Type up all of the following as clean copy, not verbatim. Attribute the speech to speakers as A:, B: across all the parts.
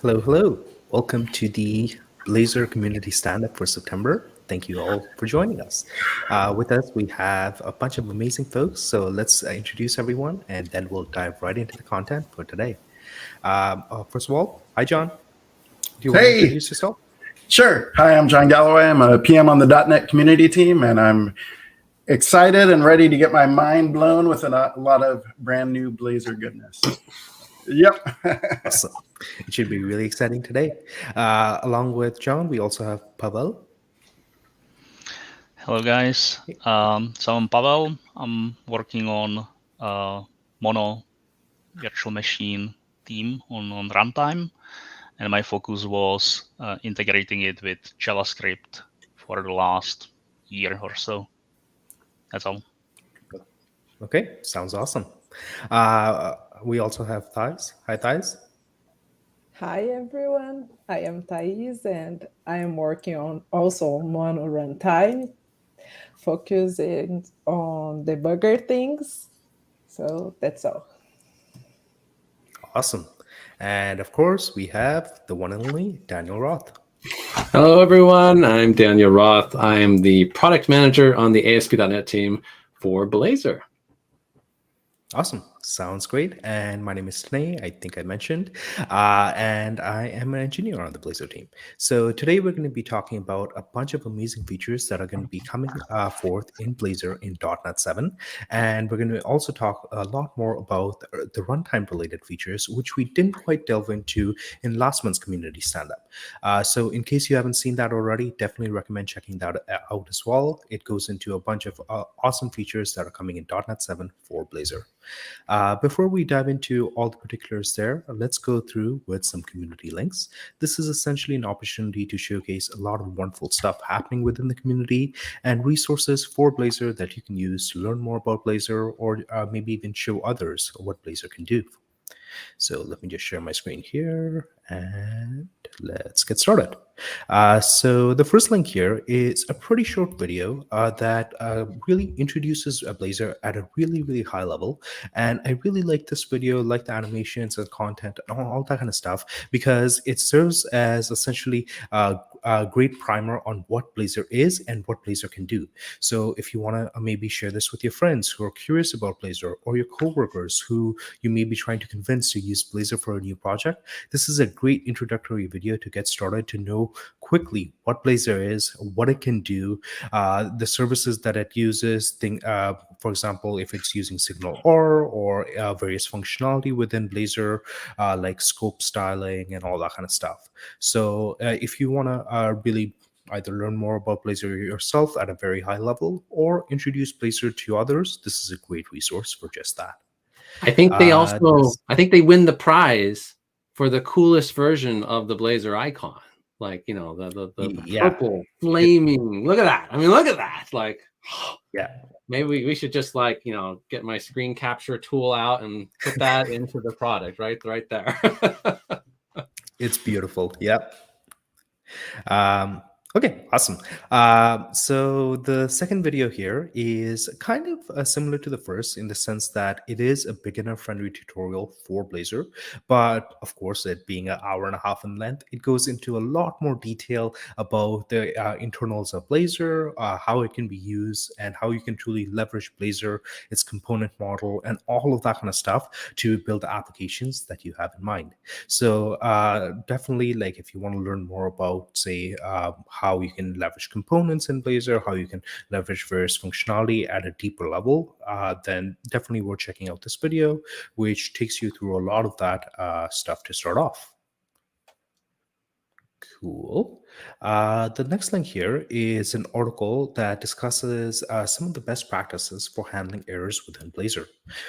A: Hello, hello. Welcome to the Blazor Community Stand-Up for September. Thank you all for joining us. With us, we have a bunch of amazing folks. So let's introduce everyone, and then we'll dive right into the content for today. First of all, hi, John. Do you want to
B: Hey,
A: introduce yourself?
B: sure. Hi, I'm John Galloway. I'm a PM on the .NET community team, and I'm excited and ready to get my mind blown with a lot of brand new Blazor goodness. Yep.
A: Awesome. It should be really exciting today. Along with John, we also have Pavel.
C: Hello guys, so I'm Pavel. I'm working on Mono virtual machine team on runtime, and my focus was integrating it with JavaScript for the last year or so. That's all.
A: Okay, sounds awesome. We also have Thays. Hi, Thays.
D: Hi everyone, I am Thays and I am working on also Mono runtime, focusing on debugger things. So that's all.
A: Awesome. And of course, we have the one and only Daniel Roth.
E: Hello, everyone. I'm Daniel Roth. I am the product manager on the ASP.NET team for Blazor.
A: Awesome. Sounds great. And my name is Tanay, I think I mentioned, and I am an engineer on the Blazor team. So today we're going to be talking about a bunch of amazing features that are going to be coming forth in Blazor in .NET 7. And we're going to also talk a lot more about the runtime related features, which we didn't quite delve into in last month's community stand-up. So in case you haven't seen that already, definitely recommend checking that out as well. It goes into a bunch of awesome features that are coming in .NET 7 for Blazor. Before we dive into all the particulars there, let's go through with some community links. This is essentially an opportunity to showcase a lot of wonderful stuff happening within the community and resources for Blazor that you can use to learn more about Blazor or maybe even show others what Blazor can do. So let me just share my screen here and let's get started. So the first link here is a pretty short video that really introduces Blazor at a really, really high level. And I really like this video, like the animations and content and all that kind of stuff, because it serves as essentially a great primer on what Blazor is and what Blazor can do. So if you want to maybe share this with your friends who are curious about Blazor or your coworkers who you may be trying to convince to use Blazor for a new project, this is a great introductory video to get started to know quickly what Blazor is, what it can do, the services that it uses, for example, if it's using Signal or various functionality within Blazor, like scope styling and all that kind of stuff. So if you want to really either learn more about Blazor yourself at a very high level or introduce Blazor to others, this is a great resource for just that.
E: I think they I think they win the prize for the coolest version of the Blazor icon. Like, you know, the purple flaming. Look at that. I mean, look at that. Like,
A: yeah.
E: Maybe we should just, like, you know, get my screen capture tool out and put that into the product right there.
A: It's beautiful. Yep. Okay, awesome. So the second video here is kind of similar to the first in the sense that it is a beginner-friendly tutorial for Blazor, but of course, it being an hour and a half in length, it goes into a lot more detail about the internals of Blazor, how it can be used, and how you can truly leverage Blazor, its component model, and all of that kind of stuff to build applications that you have in mind. So definitely, like, if you want to learn more about, say, how you can leverage components in Blazor, how you can leverage various functionality at a deeper level, then definitely worth checking out this video, which takes you through a lot of that stuff to start off. Cool. The next link here is an article that discusses some of the best practices for handling errors within Blazor.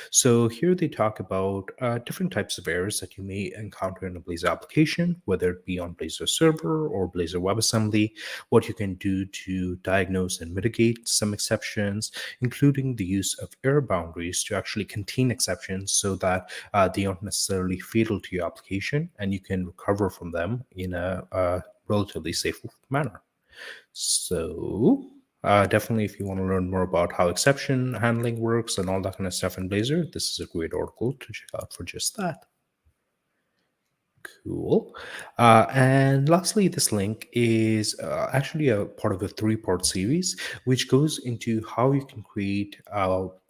A: So here they talk about different types of errors that you may encounter in a Blazor application, whether it be on Blazor server or Blazor WebAssembly, what you can do to diagnose and mitigate some exceptions, including the use of error boundaries to actually contain exceptions so that they aren't necessarily fatal to your application and you can recover from them in a relatively safe manner. So definitely, if you want to learn more about how exception handling works and all that kind of stuff in Blazor, this is a great article to check out for just that. Cool. And lastly, this link is actually a part of a three-part series, which goes into how you can create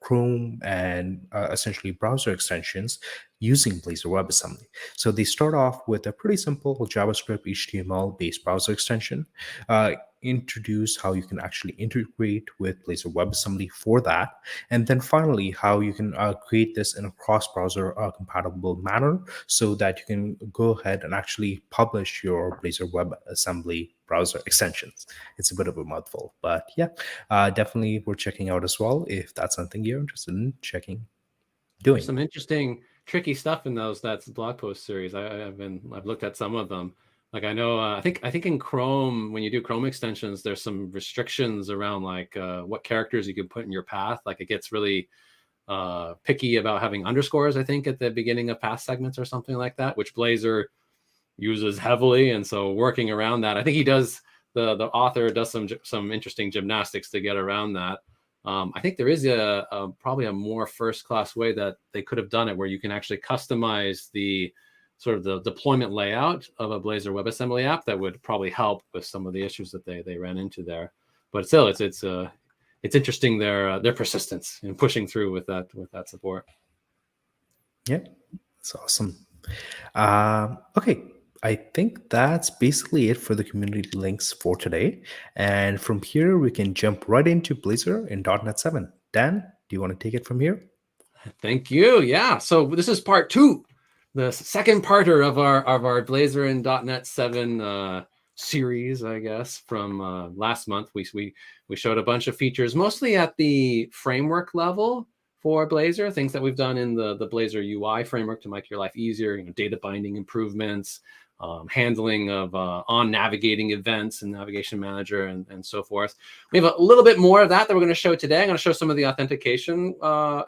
A: Chrome and essentially browser extensions using Blazor WebAssembly. So they start off with a pretty simple JavaScript HTML-based browser extension. Introduce how you can actually integrate with Blazor WebAssembly for that, and then finally how you can create this in a cross-browser compatible manner so that you can go ahead and actually publish your Blazor WebAssembly browser extensions. It's a bit of a mouthful, but yeah, definitely worth checking out as well if that's something you're interested in doing.
E: There's some interesting, tricky stuff in that's blog post series. I've looked at some of them. Like I know, I think in Chrome, when you do Chrome extensions, there's some restrictions around like what characters you can put in your path. Like it gets really picky about having underscores, I think, at the beginning of path segments or something like that, which Blazor uses heavily. And so working around that, I think the author does some interesting gymnastics to get around that. I think there is probably a more first-class way that they could have done it, where you can actually customize the sort of the deployment layout of a Blazor WebAssembly app that would probably help with some of the issues that they ran into there. But still, it's interesting their persistence in pushing through with that support.
A: Yeah, that's awesome. Okay, I think that's basically it for the community links for today. And from here, we can jump right into Blazor in .NET 7. Dan, do you want to take it from here?
E: Thank you. Yeah. So this is part 2, the second parter of our Blazor in .NET 7 series, I guess, from last month. We showed a bunch of features, mostly at the framework level for Blazor, things that we've done in the Blazor UI framework to make your life easier, data binding improvements, handling of on navigating events and navigation manager and so forth. We have a little bit more of that we're going to show today. I'm going to show some of the authentication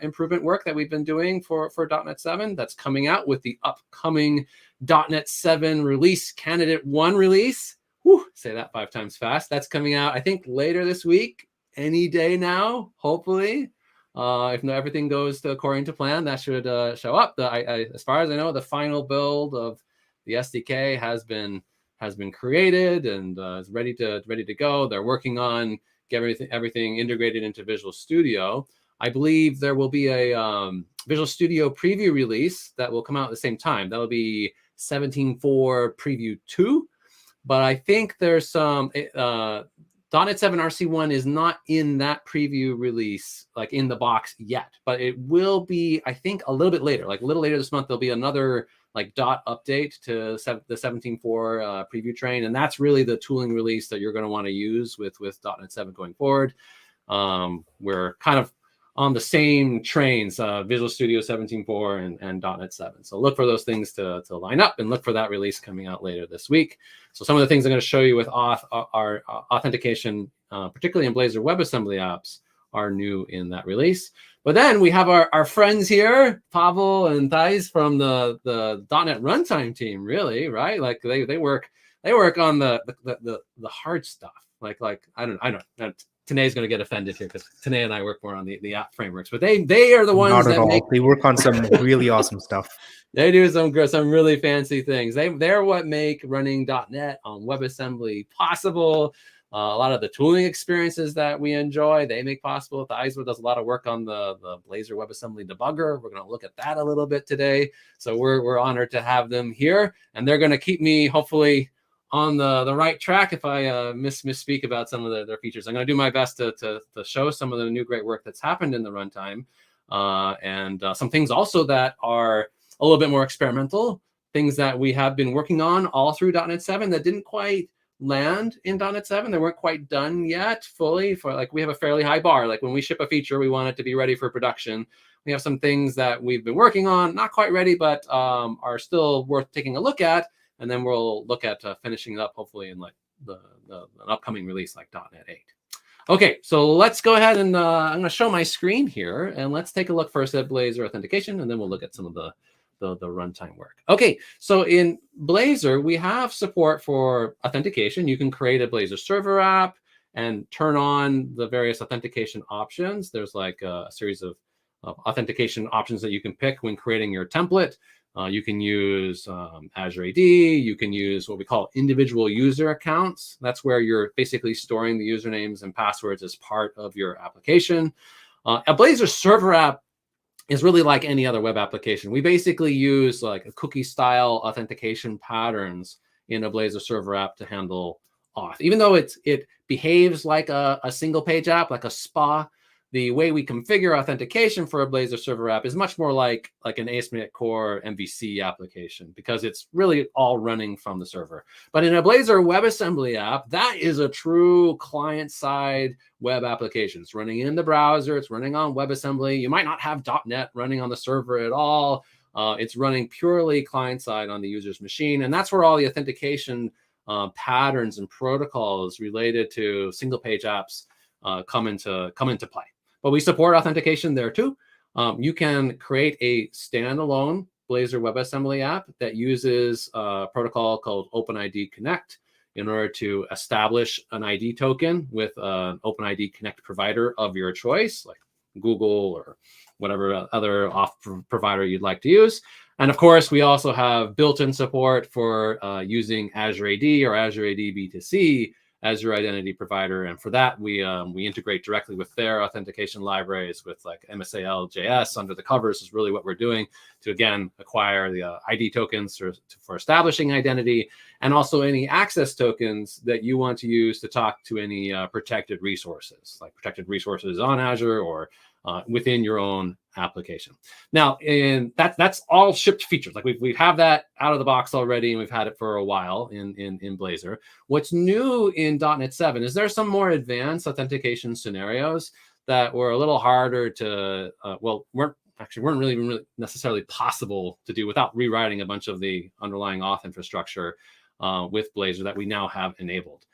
E: improvement work that we've been doing for .NET 7 that's coming out with the upcoming .NET 7 release, Candidate 1 release. Whew, say that 5 times fast. That's coming out, I think, later this week, any day now, hopefully. If everything goes according to plan, that should show up. As far as I know, the final build of the SDK has been created and is ready to go. They're working on getting everything integrated into Visual Studio. I believe there will be a Visual Studio preview release that will come out at the same time. That will be 17.4 Preview 2. But I think there's some .NET 7 RC1 is not in that preview release, like in the box yet, but it will be, I think, a little bit later. Like a little later this month, there'll be another like update to the 17.4 preview train, and that's really the tooling release that you're going to want to use with .NET 7 going forward. We're kind of on the same trains, Visual Studio 17.4 and .NET 7. So look for those things to line up, and look for that release coming out later this week. So some of the things I'm going to show you with auth are authentication, particularly in Blazor WebAssembly apps, are new in that release. But then we have our friends here, Pavel and Thays from the .NET runtime team, really, right? Like they work on the hard stuff. Like I don't Tanay's going to get offended here because Tanay and I work more on the app frameworks, but they are the ones that make.
A: They work on some really awesome stuff.
E: They do some really fancy things. They're what make running .NET on WebAssembly possible. A lot of the tooling experiences that we enjoy, they make possible. Thays does a lot of work on the Blazor WebAssembly debugger. We're going to look at that a little bit today. So we're honored to have them here, and they're going to keep me hopefully on the right track if I misspeak about some of their features. I'm going to do my best to show some of the new great work that's happened in the runtime, and some things also that are a little bit more experimental, things that we have been working on all through .NET 7 that didn't quite land in .NET 7. They weren't quite done yet fully. We have a fairly high bar. Like when we ship a feature, we want it to be ready for production. We have some things that we've been working on, not quite ready, but are still worth taking a look at. And then we'll look at finishing it up, hopefully, in like an upcoming release like .NET 8. Okay, so let's go ahead and I'm going to show my screen here, and let's take a look first at Blazor authentication, and then we'll look at some of the runtime work. Okay, so in Blazor, we have support for authentication. You can create a Blazor server app and turn on the various authentication options. There's like a series of authentication options that you can pick when creating your template. You can use Azure AD. You can use what we call individual user accounts. That's where you're basically storing the usernames and passwords as part of your application. A Blazor server app is really like any other web application. We basically use like a cookie style authentication patterns in a Blazor server app to handle auth. Even though it behaves like a single page app, like a SPA, the way we configure authentication for a Blazor server app is much more like an ASP.NET Core MVC application, because it's really all running from the server. But in a Blazor WebAssembly app, that is a true client-side web application. It's running in the browser. It's running on WebAssembly. You might not have .NET running on the server at all. It's running purely client-side on the user's machine. And that's where all the authentication patterns and protocols related to single-page apps come into play. But we support authentication there too. You can create a standalone Blazor WebAssembly app that uses a protocol called OpenID Connect in order to establish an ID token with an OpenID Connect provider of your choice, like Google or whatever other auth provider you'd like to use. And of course, we also have built-in support for using Azure AD or Azure AD B2C as your identity provider. And for that, we integrate directly with their authentication libraries with like MSAL JS under the covers is really what we're doing to, again, acquire the ID tokens for establishing identity, and also any access tokens that you want to use to talk to any protected resources, like protected resources on Azure or within your own application. Now, that's all shipped features. Like we have that out of the box already, and we've had it for a while in Blazor. What's new in .NET 7 is there's some more advanced authentication scenarios that were a little harder to, weren't really necessarily possible to do without rewriting a bunch of the underlying auth infrastructure with Blazor that we now have enabled.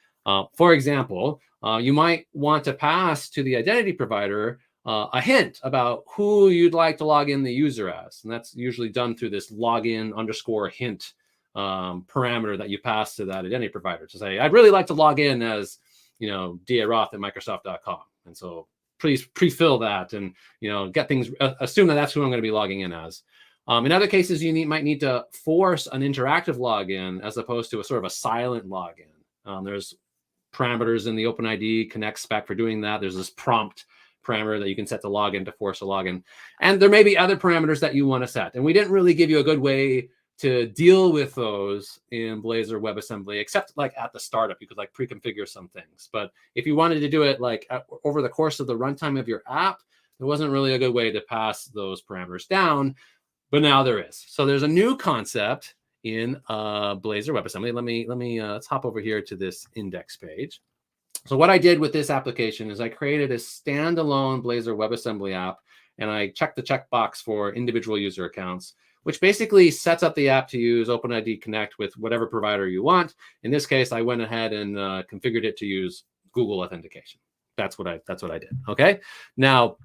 E: For example, you might want to pass to the identity provider a hint about who you'd like to log in the user as. And that's usually done through this login underscore hint parameter that you pass to that identity provider to say, I'd really like to log in as, Roth at Microsoft.com. And so please pre-fill that and, get things, assume that that's who I'm going to be logging in as. In other cases, you might need to force an interactive login as opposed to a sort of a silent login. There's parameters in the OpenID Connect spec for doing that. There's this prompt parameter that you can set to login to force a login. And there may be other parameters that you want to set. And we didn't really give you a good way to deal with those in Blazor WebAssembly, except like at the startup, you could like pre-configure some things. But if you wanted to do it like over the course of the runtime of your app, there wasn't really a good way to pass those parameters down, but now there is. So there's a new concept in Blazor WebAssembly. Let's hop over here to this index page. So what I did with this application is I created a standalone Blazor WebAssembly app, and I checked the checkbox for individual user accounts, which basically sets up the app to use OpenID Connect with whatever provider you want. In this case, I went ahead and configured it to use Google authentication. That's what I did. Okay. Now,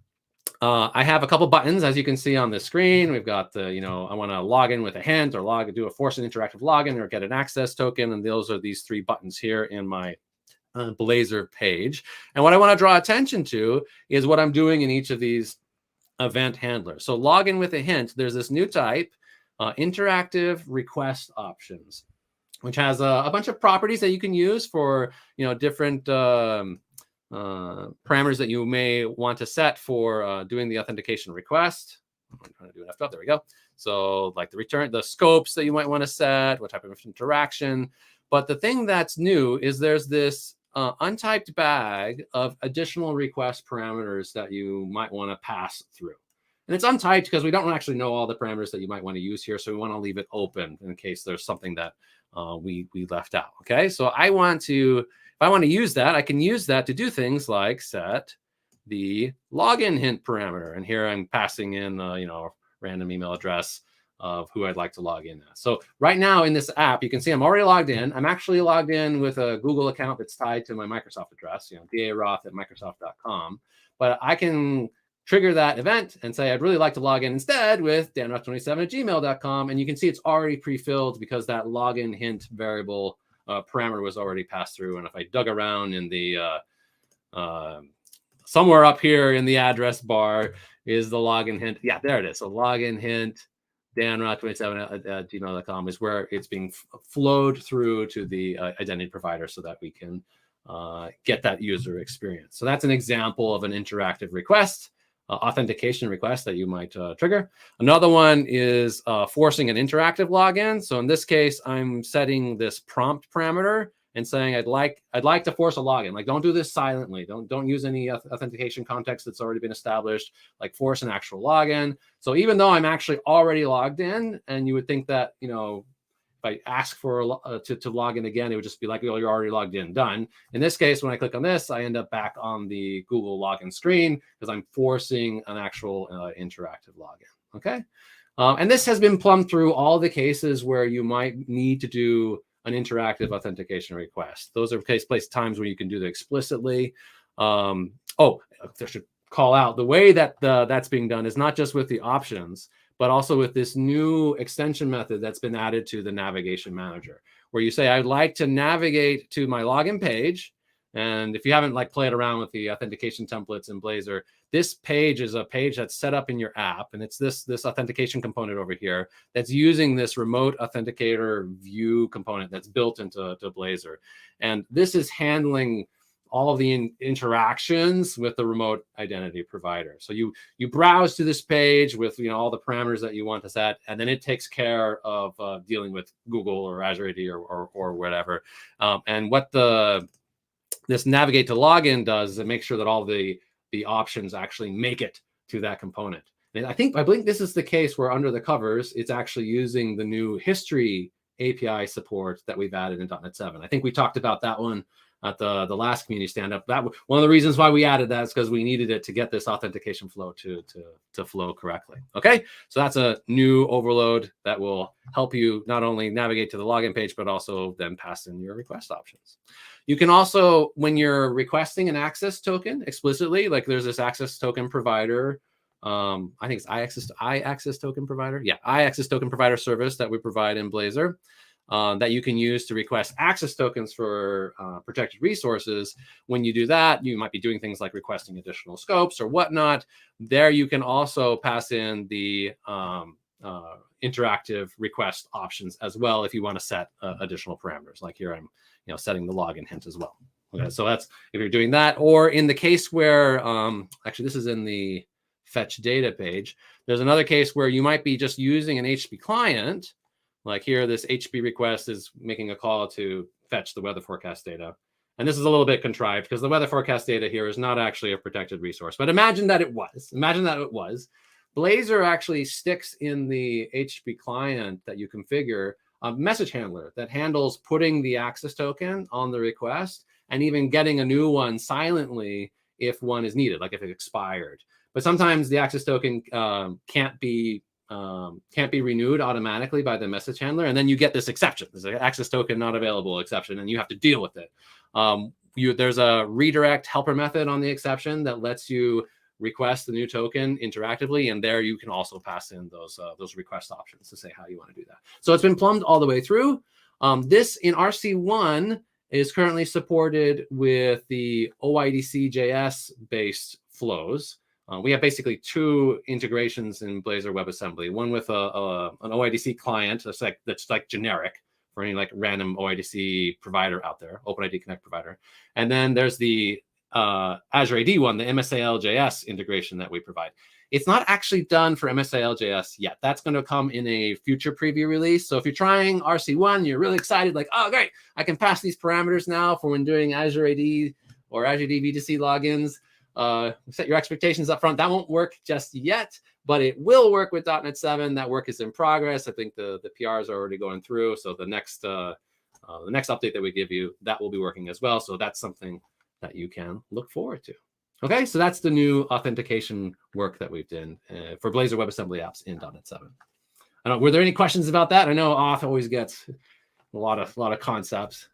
E: I have a couple buttons, as you can see on the screen. We've got the, I want to log in with a hint, or do a force an interactive login, or get an access token. And those are these three buttons here in my Blazor page. And what I want to draw attention to is what I'm doing in each of these event handlers. So login with a hint, there's this new type, interactive request options, which has a bunch of properties that you can use for, different parameters that you may want to set for doing the authentication request. I'm trying to do enough stuff. There we go. So like the scopes that you might want to set, what type of interaction. But the thing that's new is there's this untyped bag of additional request parameters that you might want to pass through. And it's untyped because we don't actually know all the parameters that you might want to use here. So we want to leave it open in case there's something that we left out. Okay, so if I want to use that, I can use that to do things like set the login hint parameter. And here I'm passing in, a random email address of who I'd like to log in as. So right now in this app, you can see I'm already logged in. I'm actually logged in with a Google account that's tied to my Microsoft address, Roth at Microsoft.com. But I can trigger that event and say, I'd really like to log in instead with danroth27 at gmail.com. And you can see it's already pre-filled because that login hint variable parameter was already passed through. And if I dug around in the somewhere up here in the address bar is the login hint. Yeah, there it is. So login hint danroth27@gmail.com is where it's being flowed through to the identity provider so that we can get that user experience. So that's an example of an interactive request, authentication request that you might trigger. Another one is forcing an interactive login. So in this case, I'm setting this prompt parameter and saying I'd like to force a login. Like, don't do this silently. Don't use any authentication context that's already been established. Like, force an actual login. So even though I'm actually already logged in, and you would think that, you know, if I ask for to log in again, it would just be like, oh, you're already logged in, done. In this case, when I click on this, I end up back on the Google login screen because I'm forcing an actual interactive login. Okay, and this has been plumbed through all the cases where you might need to do an interactive authentication request. Those are times where you can do that explicitly. I should call out the way that that's being done is not just with the options, but also with this new extension method that's been added to the navigation manager, where you say, I'd like to navigate to my login page. And if you haven't like played around with the authentication templates in Blazor, this page is a page that's set up in your app. And it's this authentication component over here that's using this remote authenticator view component that's built into Blazor. And this is handling all of the interactions with the remote identity provider. So you browse to this page with, you know, all the parameters that you want to set, and then it takes care of dealing with Google or Azure AD or whatever. And what this navigate to login does is it makes sure that all the options actually make it to that component. And I believe this is the case where under the covers, it's actually using the new history API support that we've added in .NET 7. I think we talked about that one at the last community stand-up. That one of the reasons why we added that is because we needed it to get this authentication flow to flow correctly. Okay, so that's a new overload that will help you not only navigate to the login page, but also then pass in your request options. You can also, when you're requesting an access token explicitly, like there's this access token provider, I think it's iAccess token provider. Yeah, iAccess token provider service that we provide in Blazor. That you can use to request access tokens for protected resources. When you do that, you might be doing things like requesting additional scopes or whatnot. There you can also pass in the interactive request options as well if you want to set additional parameters. Like here, I'm setting the login hint as well. Okay, so that's if you're doing that, or in the case where actually this is in the fetch data page. There's another case where you might be just using an HTTP client. Like here, this HTTP request is making a call to fetch the weather forecast data. And this is a little bit contrived because the weather forecast data here is not actually a protected resource. But imagine that it was. Blazor actually sticks in the HTTP client that you configure a message handler that handles putting the access token on the request and even getting a new one silently if one is needed, like if it expired. But sometimes the access token can't be renewed automatically by the message handler, and then you get this exception. There's an access token not available exception, and you have to deal with it. There's a redirect helper method on the exception that lets you request the new token interactively, and there you can also pass in those request options to say how you want to do that. So it's been plumbed all the way through. This in RC1 is currently supported with the OIDC.js based flows. We have basically two integrations in Blazor WebAssembly. One with an OIDC client that's like generic for any like random OIDC provider out there, OpenID Connect provider. And then there's the Azure AD one, the MSAL.js integration that we provide. It's not actually done for MSAL.js yet. That's going to come in a future preview release. So if you're trying RC1, you're really excited, like, oh, great, I can pass these parameters now for when doing Azure AD or Azure AD V2C logins. Set your expectations up front. That won't work just yet, but it will work with .NET 7. That work is in progress. I think the PRs are already going through. So the next update that we give you, that will be working as well. So that's something that you can look forward to. Okay, so that's the new authentication work that we've done for Blazor WebAssembly apps in .NET 7. Were there any questions about that? I know auth always gets a lot of concepts.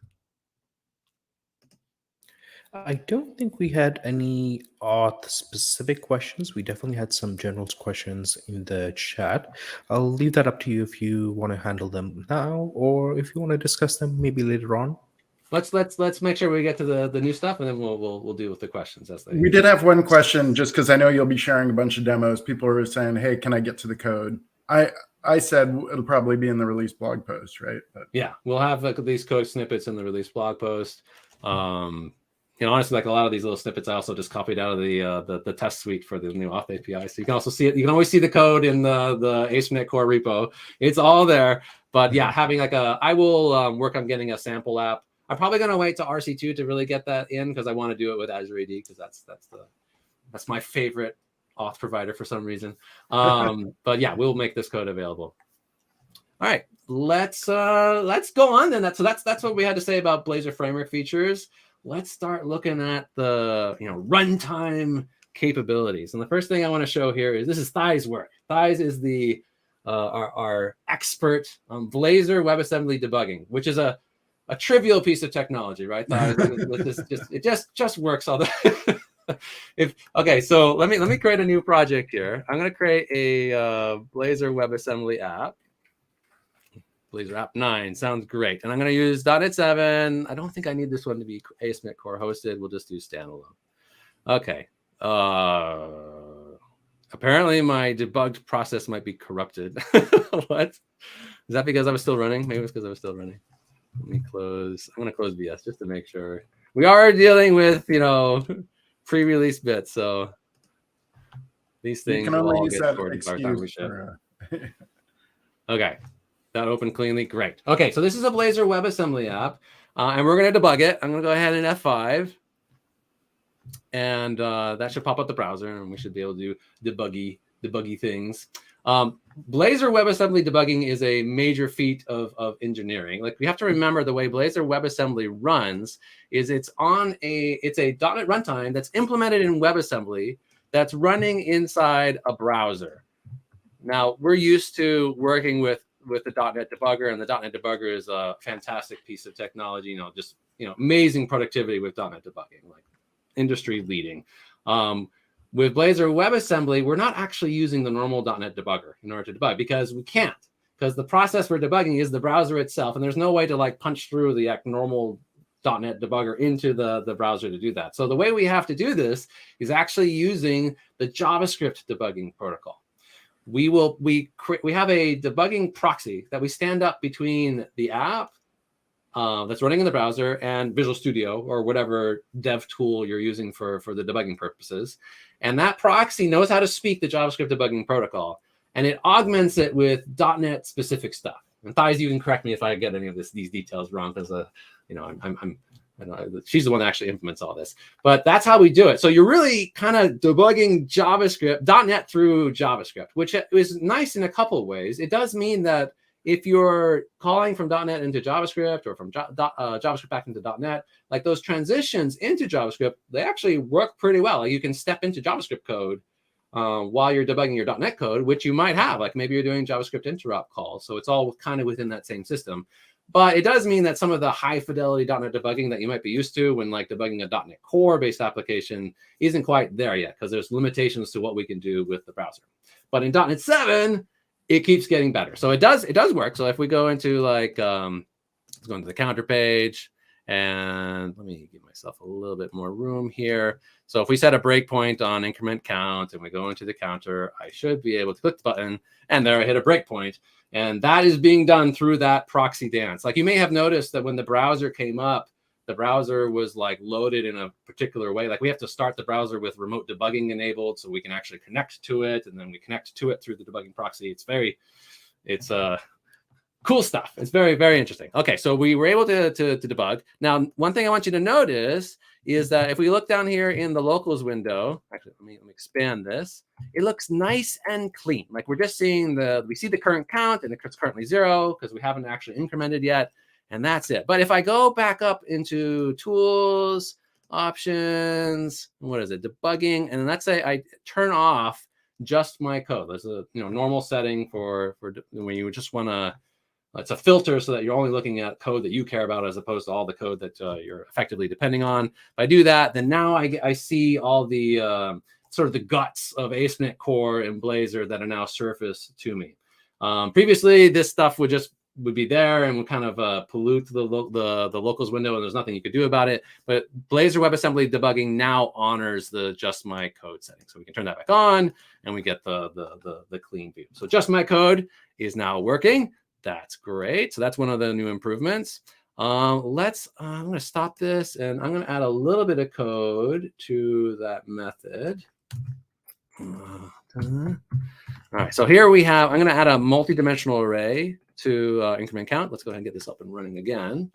A: I don't think we had any auth specific questions. We definitely had some general questions in the chat. I'll leave that up to you if you want to handle them now, or if you want to discuss them maybe later on.
E: Let's make sure we get to the new stuff, and then we'll deal with the questions as they.
B: We did have one question, just because I know you'll be sharing a bunch of demos. People are saying, "Hey, can I get to the code?" I said it'll probably be in the release blog post, right? But
E: yeah, we'll have these code snippets in the release blog post. Honestly, like a lot of these little snippets, I also just copied out of the test suite for the new auth API. So you can also see it. You can always see the code in the ASP.NET Core repo. It's all there. But yeah, having like I will work on getting a sample app. I'm probably going to wait to RC2 to really get that in because I want to do it with Azure AD because that's my favorite auth provider for some reason. But yeah, we'll make this code available. All right, let's go on then. So that's what we had to say about Blazor framework features. Let's start looking at the runtime capabilities. And the first thing I want to show here is this is Thays' work. Thays is the our expert on Blazor WebAssembly debugging, which is a trivial piece of technology, right? Thays, it just works all the okay, so let me create a new project here. I'm going to create a Blazor WebAssembly app. Blazor app 9 sounds great, and I'm going to use .NET 7. I don't think I need this one to be ASP.NET Core hosted. We'll just do standalone. Okay. Apparently my debugged process might be corrupted. What? Is that because I was still running? Maybe it's because I was still running. Let me close. I'm going to close VS just to make sure. We are dealing with pre-release bits, so these things will all get sorted by the time we ship. Okay. That opened cleanly. Great. Okay, so this is a Blazor WebAssembly app, and we're going to debug it. I'm going to go ahead and F5, and that should pop up the browser, and we should be able to do debuggy things. Blazor WebAssembly debugging is a major feat of engineering. Like we have to remember the way Blazor WebAssembly runs is it's a .NET runtime that's implemented in WebAssembly that's running inside a browser. Now we're used to working with the .NET debugger, and the .NET debugger is a fantastic piece of technology. Amazing productivity with .NET debugging, like industry leading. With Blazor WebAssembly, we're not actually using the normal .NET debugger in order to debug because we can't. Because the process for debugging is the browser itself, and there's no way to like punch through the normal .NET debugger into the browser to do that. So the way we have to do this is actually using the JavaScript debugging protocol. We have a debugging proxy that we stand up between the app that's running in the browser and Visual Studio or whatever dev tool you're using for the debugging purposes. And that proxy knows how to speak the JavaScript debugging protocol, and it augments it with .NET specific stuff. And Thays, you can correct me if I get any of these details wrong, because she's the one that actually implements all this. But that's how we do it. So you're really kind of debugging JavaScript, .NET through JavaScript, which is nice in a couple of ways. It does mean that if you're calling from .NET into JavaScript or from JavaScript back into .NET, like those transitions into JavaScript, they actually work pretty well. Like you can step into JavaScript code while you're debugging your .NET code, which you might have. Like maybe you're doing JavaScript interop calls. So it's all kind of within that same system. But it does mean that some of the high fidelity .NET debugging that you might be used to when like debugging a .NET Core based application isn't quite there yet, because there's limitations to what we can do with the browser. But in .NET 7, it keeps getting better. So it does work. So if we go into like, let's go into the counter page, and let me give myself a little bit more room here. So if we set a breakpoint on increment count and we go into the counter, I should be able to click the button, and there I hit a breakpoint. And that is being done through that proxy dance. Like you may have noticed that when the browser came up, the browser was like loaded in a particular way. Like we have to start the browser with remote debugging enabled so we can actually connect to it. And then we connect to it through the debugging proxy. It's cool stuff. It's very, very interesting. Okay, so we were able to debug. Now, one thing I want you to notice is that if we look down here in the locals window, actually, let me expand this. It looks nice and clean. Like we're just seeing we see the current count, and it's currently 0 because we haven't actually incremented yet. And that's it. But if I go back up into tools, options, what is it, debugging, and let's say I turn off just my code. There's a normal setting for when you just want to. It's a filter so that you're only looking at code that you care about as opposed to all the code that you're effectively depending on. If I do that, then now I see all the sort of the guts of ASP.NET Core and Blazor that are now surfaced to me. Previously, this stuff would just would be there and would kind of pollute the locals window, and there's nothing you could do about it. But Blazor WebAssembly debugging now honors the just my code setting, so we can turn that back on, and we get the clean view. So just my code is now working. That's great. So that's one of the new improvements. I'm going to stop this, and I'm going to add a little bit of code to that method. All right, so here we have, I'm going to add a multi-dimensional array to increment count. Let's go ahead and get this up and running again.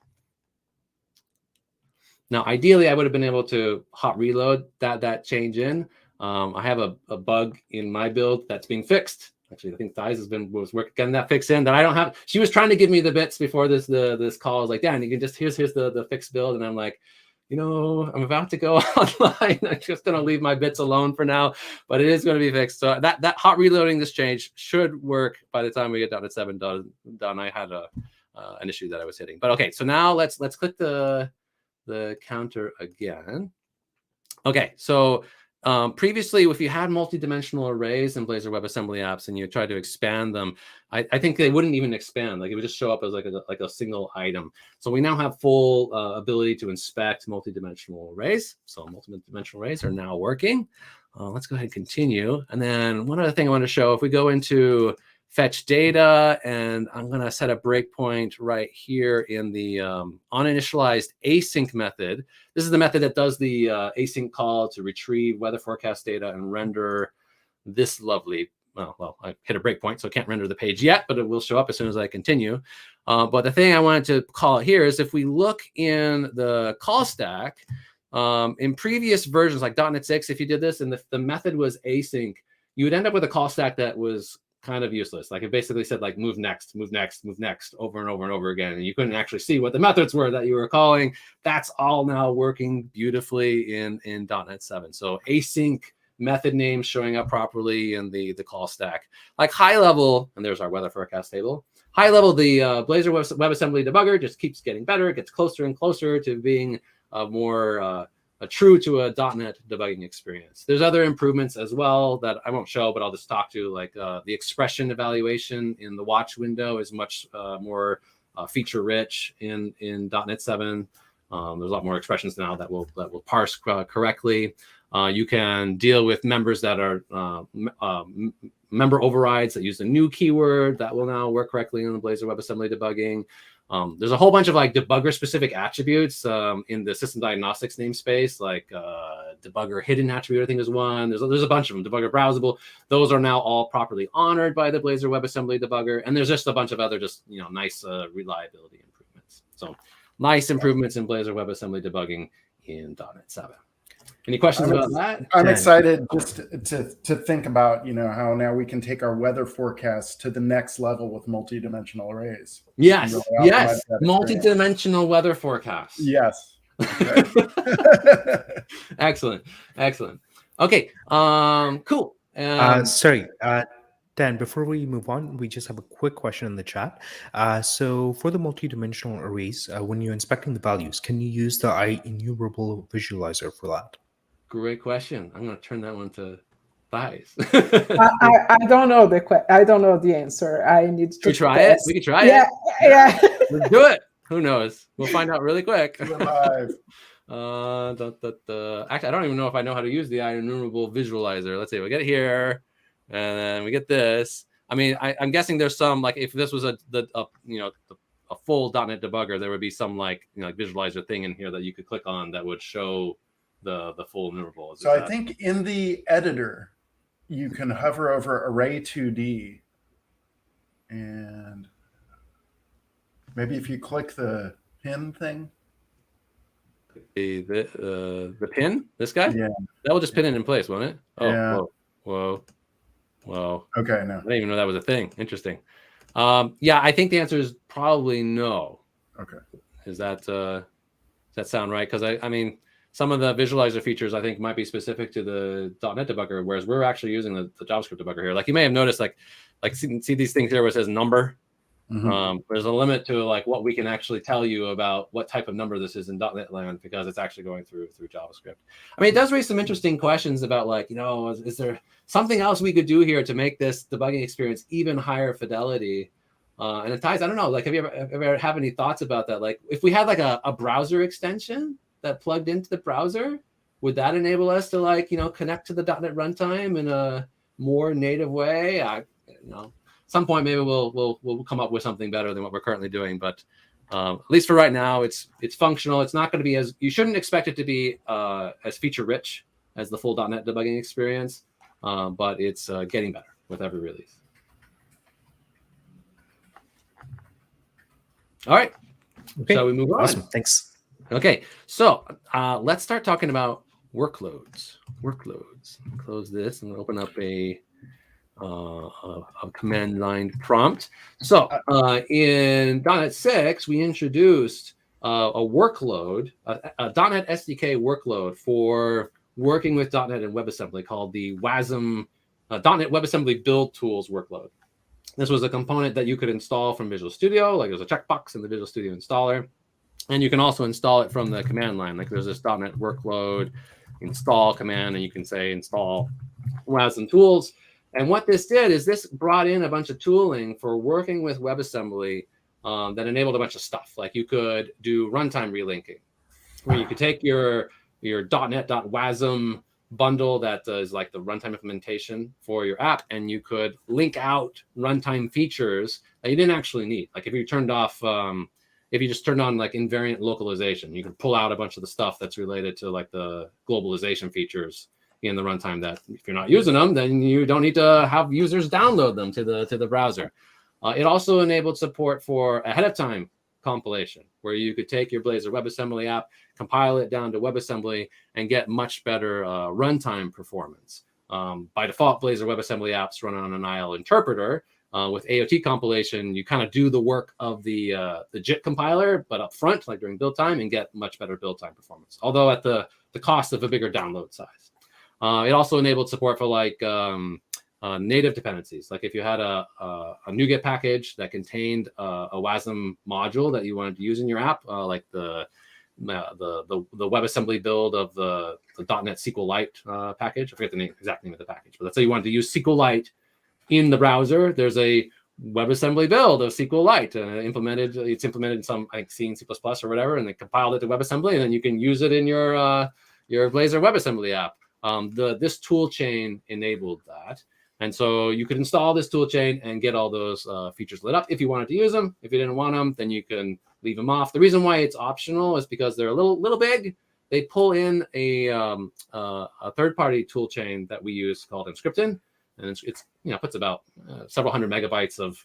E: Now, ideally, I would have been able to hot reload that change in. I have a bug in my build that's being fixed. Actually, I think Thays was getting that fix in that I don't have. She was trying to give me the bits before this call. I was like, Dan, you can just here's the fixed build, and I'm like, you know, I'm about to go online. I'm just going to leave my bits alone for now, but it is going to be fixed. So that hot reloading this change should work by the time we get down to 7 done. I had an issue that I was hitting, but okay. So now let's click the counter again. Okay, so previously, if you had multi-dimensional arrays in Blazor WebAssembly apps and you tried to expand them, I think they wouldn't even expand. Like it would just show up as like a single item. So we now have full ability to inspect multi-dimensional arrays. So multi-dimensional arrays are now working. Let's go ahead and continue. And then one other thing I want to show, if we go into fetch data, and I'm going to set a breakpoint right here in the uninitialized async method. This is the method that does the async call to retrieve weather forecast data and render this lovely, well, I hit a breakpoint, so I can't render the page yet, but it will show up as soon as I continue. But the thing I wanted to call here is if we look in the call stack, in previous versions like .NET 6, if you did this and the method was async, you would end up with a call stack that was kind of useless. Like it basically said like move next, move next, move next over and over and over again. And you couldn't actually see what the methods were that you were calling. That's all now working beautifully in .NET 7. So async method names showing up properly in the call stack. Like high level, and there's our weather forecast table. High level, the Blazor WebAssembly debugger just keeps getting better. It gets closer and closer to being more true to a .NET debugging experience. There's other improvements as well that I won't show, but I'll just talk to, like the expression evaluation in the watch window is much more feature rich in .NET 7. There's a lot more expressions now that will parse correctly. You can deal with members that are member overrides that use a new keyword that will now work correctly in the Blazor WebAssembly debugging. There's a whole bunch of like debugger specific attributes in the system diagnostics namespace, like debugger hidden attribute, I think is one. There's a bunch of them. Debugger browsable. Those are now all properly honored by the Blazor WebAssembly debugger. And there's just a bunch of other nice reliability improvements. So nice improvements in Blazor WebAssembly debugging in .NET 7. Any questions about that?
B: I'm excited just to think about, how now we can take our weather forecast to the next level with multi-dimensional arrays.
E: Yes, yes, multi-dimensional weather forecast.
B: Yes.
E: Excellent. Okay, cool.
A: Sorry, Dan, before we move on, we just have a quick question in the chat. So for the multi-dimensional arrays, when you're inspecting the values, can you use the IEnumerable visualizer for that?
E: Great question. I'm going to turn that one to Thays.
D: I don't know I don't know the answer. I need to
E: try it. We can try it.
D: Yeah.
E: Let's do it. Who knows? We'll find out really quick.
B: Live.
E: Actually, I don't even know if I know how to use the IEnumerable visualizer. Let's see. We get it here, and then we get this. I mean, I'm guessing there's some, like, if this was a full .NET debugger, there would be some like visualizer thing in here that you could click on that would show the full enumerable.
B: So I think in the editor, you can hover over Array 2D, and maybe if you click the pin thing.
E: The pin? This guy?
B: Yeah.
E: That will just pin it in place, won't it? Oh,
B: yeah.
E: Whoa.
B: Okay, no.
E: I didn't even know that was a thing. Interesting. Yeah, I think the answer is probably no.
B: Okay.
E: Does that sound right? Because I mean, some of the visualizer features I think might be specific to the .NET debugger, whereas we're actually using the JavaScript debugger here. Like you may have noticed, like see these things here where it says number. Mm-hmm. There's a limit to like what we can actually tell you about what type of number this is in .NET land because it's actually going through JavaScript. I mean, it does raise some interesting questions about like, is there something else we could do here to make this debugging experience even higher fidelity? And it ties, I don't know, like, have you ever have any thoughts about that? Like, if we had like a browser extension that plugged into the browser, would that enable us to, like, connect to the .NET runtime in a more native way? At some point maybe we'll come up with something better than what we're currently doing. But at least for right now, it's functional. It's not going to be you shouldn't expect it to be as feature rich as the full .NET debugging experience, but it's getting better with every release. All right.
A: Okay.
E: So we move on.
A: Awesome. Thanks.
E: Okay. So let's start talking about workloads. Close this and open up a command line prompt. So in .NET 6, we introduced a workload, a .NET SDK workload for working with .NET and WebAssembly called the WASM .NET WebAssembly Build Tools workload. This was a component that you could install from Visual Studio, like there's a checkbox in the Visual Studio installer. And you can also install it from the command line. Like there's this .NET workload install command, and you can say install WASM tools. And what this did is this brought in a bunch of tooling for working with WebAssembly that enabled a bunch of stuff. Like you could do runtime relinking, where you could take your .NET.wasm bundle that is like the runtime implementation for your app, and you could link out runtime features that you didn't actually need. Like if you turned off, if you just turned on like invariant localization, you can pull out a bunch of the stuff that's related to like the globalization features in the runtime that if you're not using them, then you don't need to have users download them to the browser. It also enabled support for ahead of time compilation, where you could take your Blazor WebAssembly app, compile it down to WebAssembly, and get much better runtime performance. By default, Blazor WebAssembly apps run on an IL interpreter. With AOT compilation, you kind of do the work of the JIT compiler, but up front, like during build time, and get much better build time performance, although at the cost of a bigger download size. It also enabled support for like native dependencies. Like if you had a NuGet package that contained a WASM module that you wanted to use in your app, like the WebAssembly build of the .NET SQLite package. I forget the exact name of the package, but let's say you wanted to use SQLite in the browser. There's a WebAssembly build of SQLite it's implemented in some, I think, C and C++ or whatever, and they compiled it to WebAssembly, and then you can use it in your Blazor WebAssembly app. This tool chain enabled that. And so you could install this tool chain and get all those features lit up if you wanted to use them. If you didn't want them, then you can leave them off. The reason why it's optional is because they're a little big. They pull in a third-party tool chain that we use called Emscripten, and it's puts about several hundred megabytes of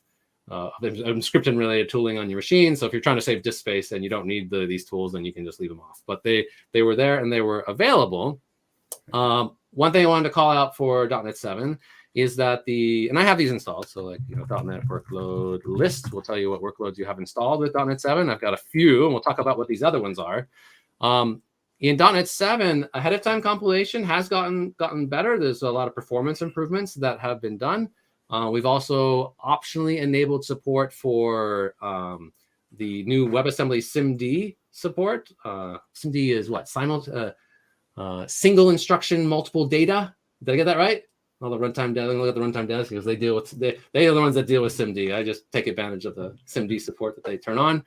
E: Emscripten-related tooling on your machine. So if you're trying to save disk space and you don't need these tools, then you can just leave them off. But they were there and they were available. One thing I wanted to call out for .NET 7 is that and I have these installed. So like, .NET workload list will tell you what workloads you have installed with .NET 7. I've got a few, and we'll talk about what these other ones are. In .NET 7, ahead of time compilation has gotten better. There's a lot of performance improvements that have been done. We've also optionally enabled support for the new WebAssembly SIMD support. SIMD is what? Single instruction, multiple data. Did I get that right? All the runtime devs, look at the runtime devs because they are the ones that deal with SIMD. I just take advantage of the SIMD support that they turn on.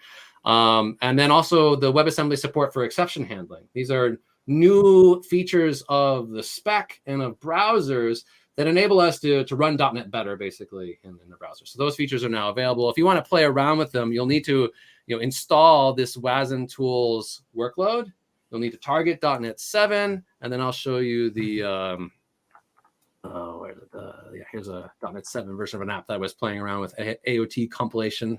E: And then also the WebAssembly support for exception handling. These are new features of the spec and of browsers that enable us to run .NET better, basically, in the browser. So those features are now available. If you want to play around with them, you'll need to install this WASM tools workload. You'll need to target .NET 7, and then I'll show you the here's a .NET 7 version of an app that I was playing around with AOT compilation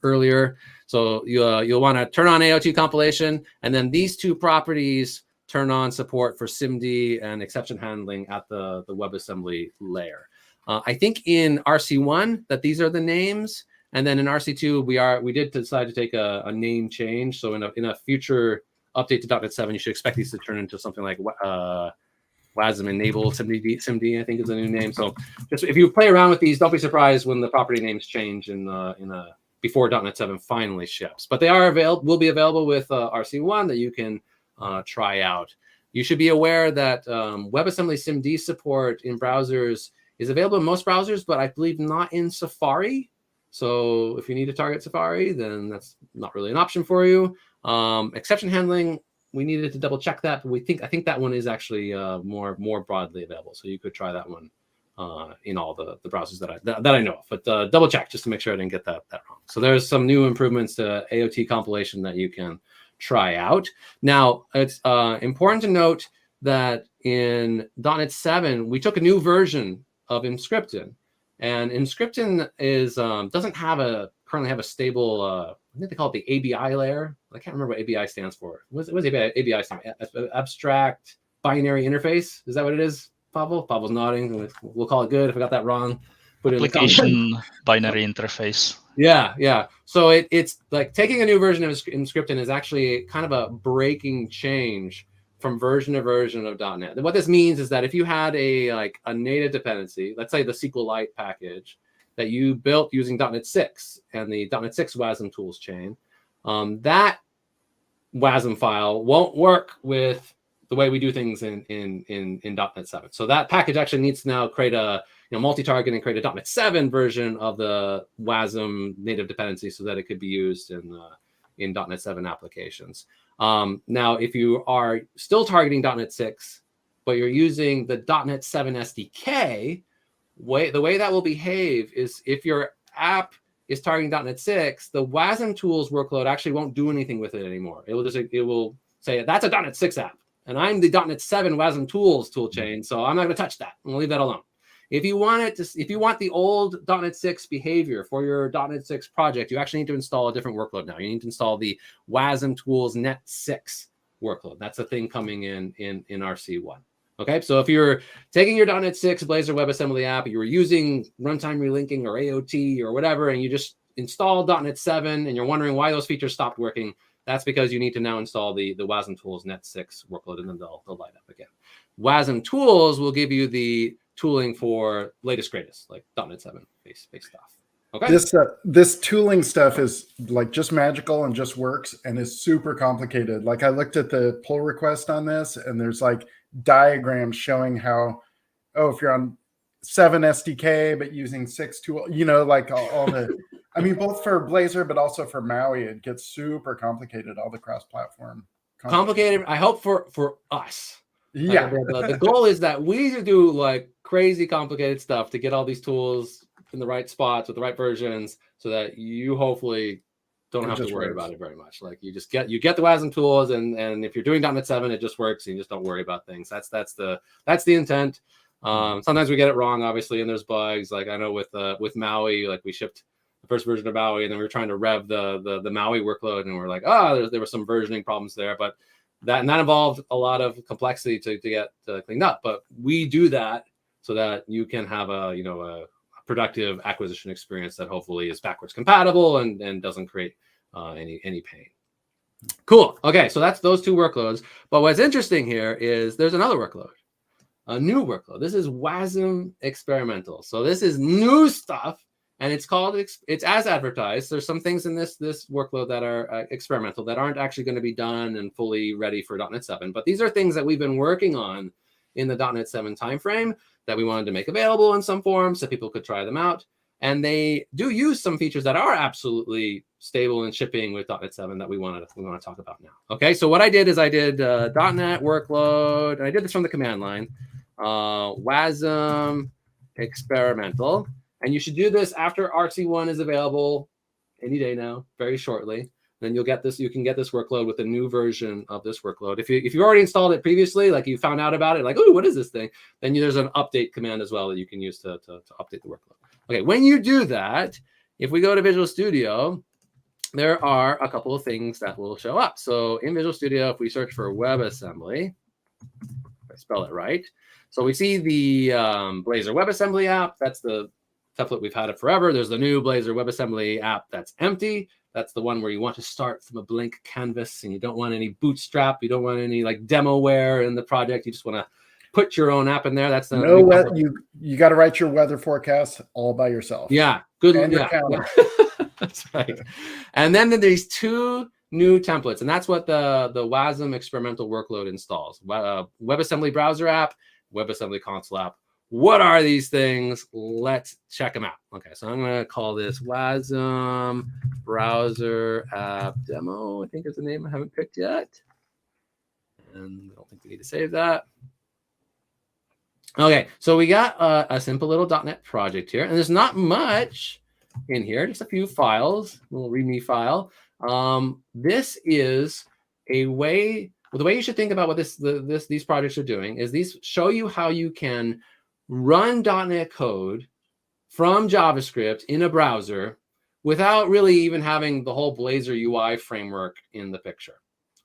E: earlier. So you'll want to turn on AOT compilation, and then these two properties turn on support for SIMD and exception handling at the WebAssembly layer. I think in RC1 that these are the names, and then in RC2 we did decide to take a name change. So in a future update to .NET 7, you should expect these to turn into something like WASM enable SIMD, I think is the new name. So just if you play around with these, don't be surprised when the property names change before .NET 7 finally ships. But they will be available with RC1 that you can try out. You should be aware that WebAssembly SIMD support in browsers is available in most browsers, but I believe not in Safari. So if you need to target Safari, then that's not really an option for you. Exception handling, we needed to double check that, but I think that one is actually more broadly available. So you could try that one in all the browsers that I know of. But double check just to make sure I didn't get that wrong. So there's some new improvements to AOT compilation that you can try out. Now, it's important to note that in .NET 7, we took a new version of Emscripten. And Emscripten is doesn't currently have a stable, I think they call it the ABI layer. I can't remember what ABI stands for. What does ABI stand for? Abstract Binary Interface. Is that what it is, Pavel? Pavel's nodding. We'll call it good. If I got that wrong, put it in the
C: Application binary interface.
E: Yeah. So it's like taking a new version of Emscripten is actually kind of a breaking change from version to version of .NET. And what this means is that if you had a native dependency, let's say the SQLite package that you built using .NET 6 and the .NET 6 WASM tools chain, that WASM file won't work with the way we do things in .NET 7. So that package actually needs to now create a multi-target and create a .NET 7 version of the WASM native dependency so that it could be used in .NET 7 applications. Now, if you are still targeting .NET 6, but you're using the .NET 7 SDK, the way that will behave is if your app is targeting .NET 6, the WASM tools workload actually won't do anything with it anymore. It will say that's a .NET 6 app, and I'm the .NET 7 WASM tools toolchain, so I'm not going to touch that. I'm going to leave that alone. If you want the old .NET 6 behavior for your .NET 6 project, you actually need to install a different workload now. You need to install the WASM tools .NET 6 workload. That's a thing coming in RC1. Okay, so if you're taking your .NET 6 Blazor WebAssembly app, you were using runtime relinking or AOT or whatever, and you just installed .NET 7 and you're wondering why those features stopped working, that's because you need to now install the WASM tools .NET 6 workload, and then they'll light up again. WASM tools will give you the tooling for latest greatest, like .NET 7 base stuff. Okay.
B: This tooling stuff is like just magical and just works and is super complicated. Like I looked at the pull request on this, and there's like diagrams showing how, if you're on 7 SDK but using 6 tool, like all the, I mean, both for Blazor but also for Maui, it gets super complicated. All the cross-platform.
E: Complicated. I hope for us.
B: Yeah.
E: The goal is that we need to do like crazy complicated stuff to get all these tools in the right spots with the right versions so that you hopefully don't have to worry about it very much. Like you get the WASM tools, and if you're doing .NET 7, it just works and you just don't worry about things. That's the intent. Sometimes we get it wrong, obviously, and there's bugs. Like I know with Maui, like we shipped the first version of Maui, and then we were trying to rev the Maui workload, and we're like, there were some versioning problems there, but that involved a lot of complexity to get cleaned up. But we do that so that you can have a productive acquisition experience that hopefully is backwards compatible and doesn't create any pain. Cool. Okay, so that's those two workloads. But what's interesting here is there's another workload, a new workload. This is WASM experimental. So this is new stuff, and it's as advertised. There's some things in this workload that are experimental that aren't actually going to be done and fully ready for .NET 7. But these are things that we've been working on in the .NET 7 timeframe that we wanted to make available in some form so people could try them out. And they do use some features that are absolutely stable and shipping with .NET 7 that we want to talk about now. Okay, so what I did is I did .NET workload, and I did this from the command line, WASM experimental. And you should do this after RC1 is available any day now, very shortly. Then you'll get this. You can get this workload with a new version of this workload. If you already installed it previously, like you found out about it, like, oh, what is this thing? Then there's an update command as well that you can use to update the workload. Okay, when you do that, if we go to Visual Studio, there are a couple of things that will show up. So in Visual Studio, if we search for WebAssembly, if I spell it right, so we see the Blazor WebAssembly app. That's the template we've had it forever. There's the new Blazor WebAssembly app that's empty. That's the one where you want to start from a blank canvas and you don't want any bootstrap. You don't want any like demoware in the project. You just want to put your own app in there. That's
B: you got to write your weather forecast all by yourself.
E: Yeah, good.
B: And
E: yeah. That's right. And then there's two new templates, and that's what the WASM experimental workload installs. WebAssembly browser app, WebAssembly console app. What are these things? Let's check them out. Okay, so I'm going to call this WASM browser app demo. I think is the name I haven't picked yet. And I don't think we need to save that. Okay, so we got a simple little .NET project here, and there's not much in here, just a few files, a little README file. This is a way, well, the way you should think about what these projects are doing is these show you how you can run .NET code from JavaScript in a browser without really even having the whole Blazor UI framework in the picture.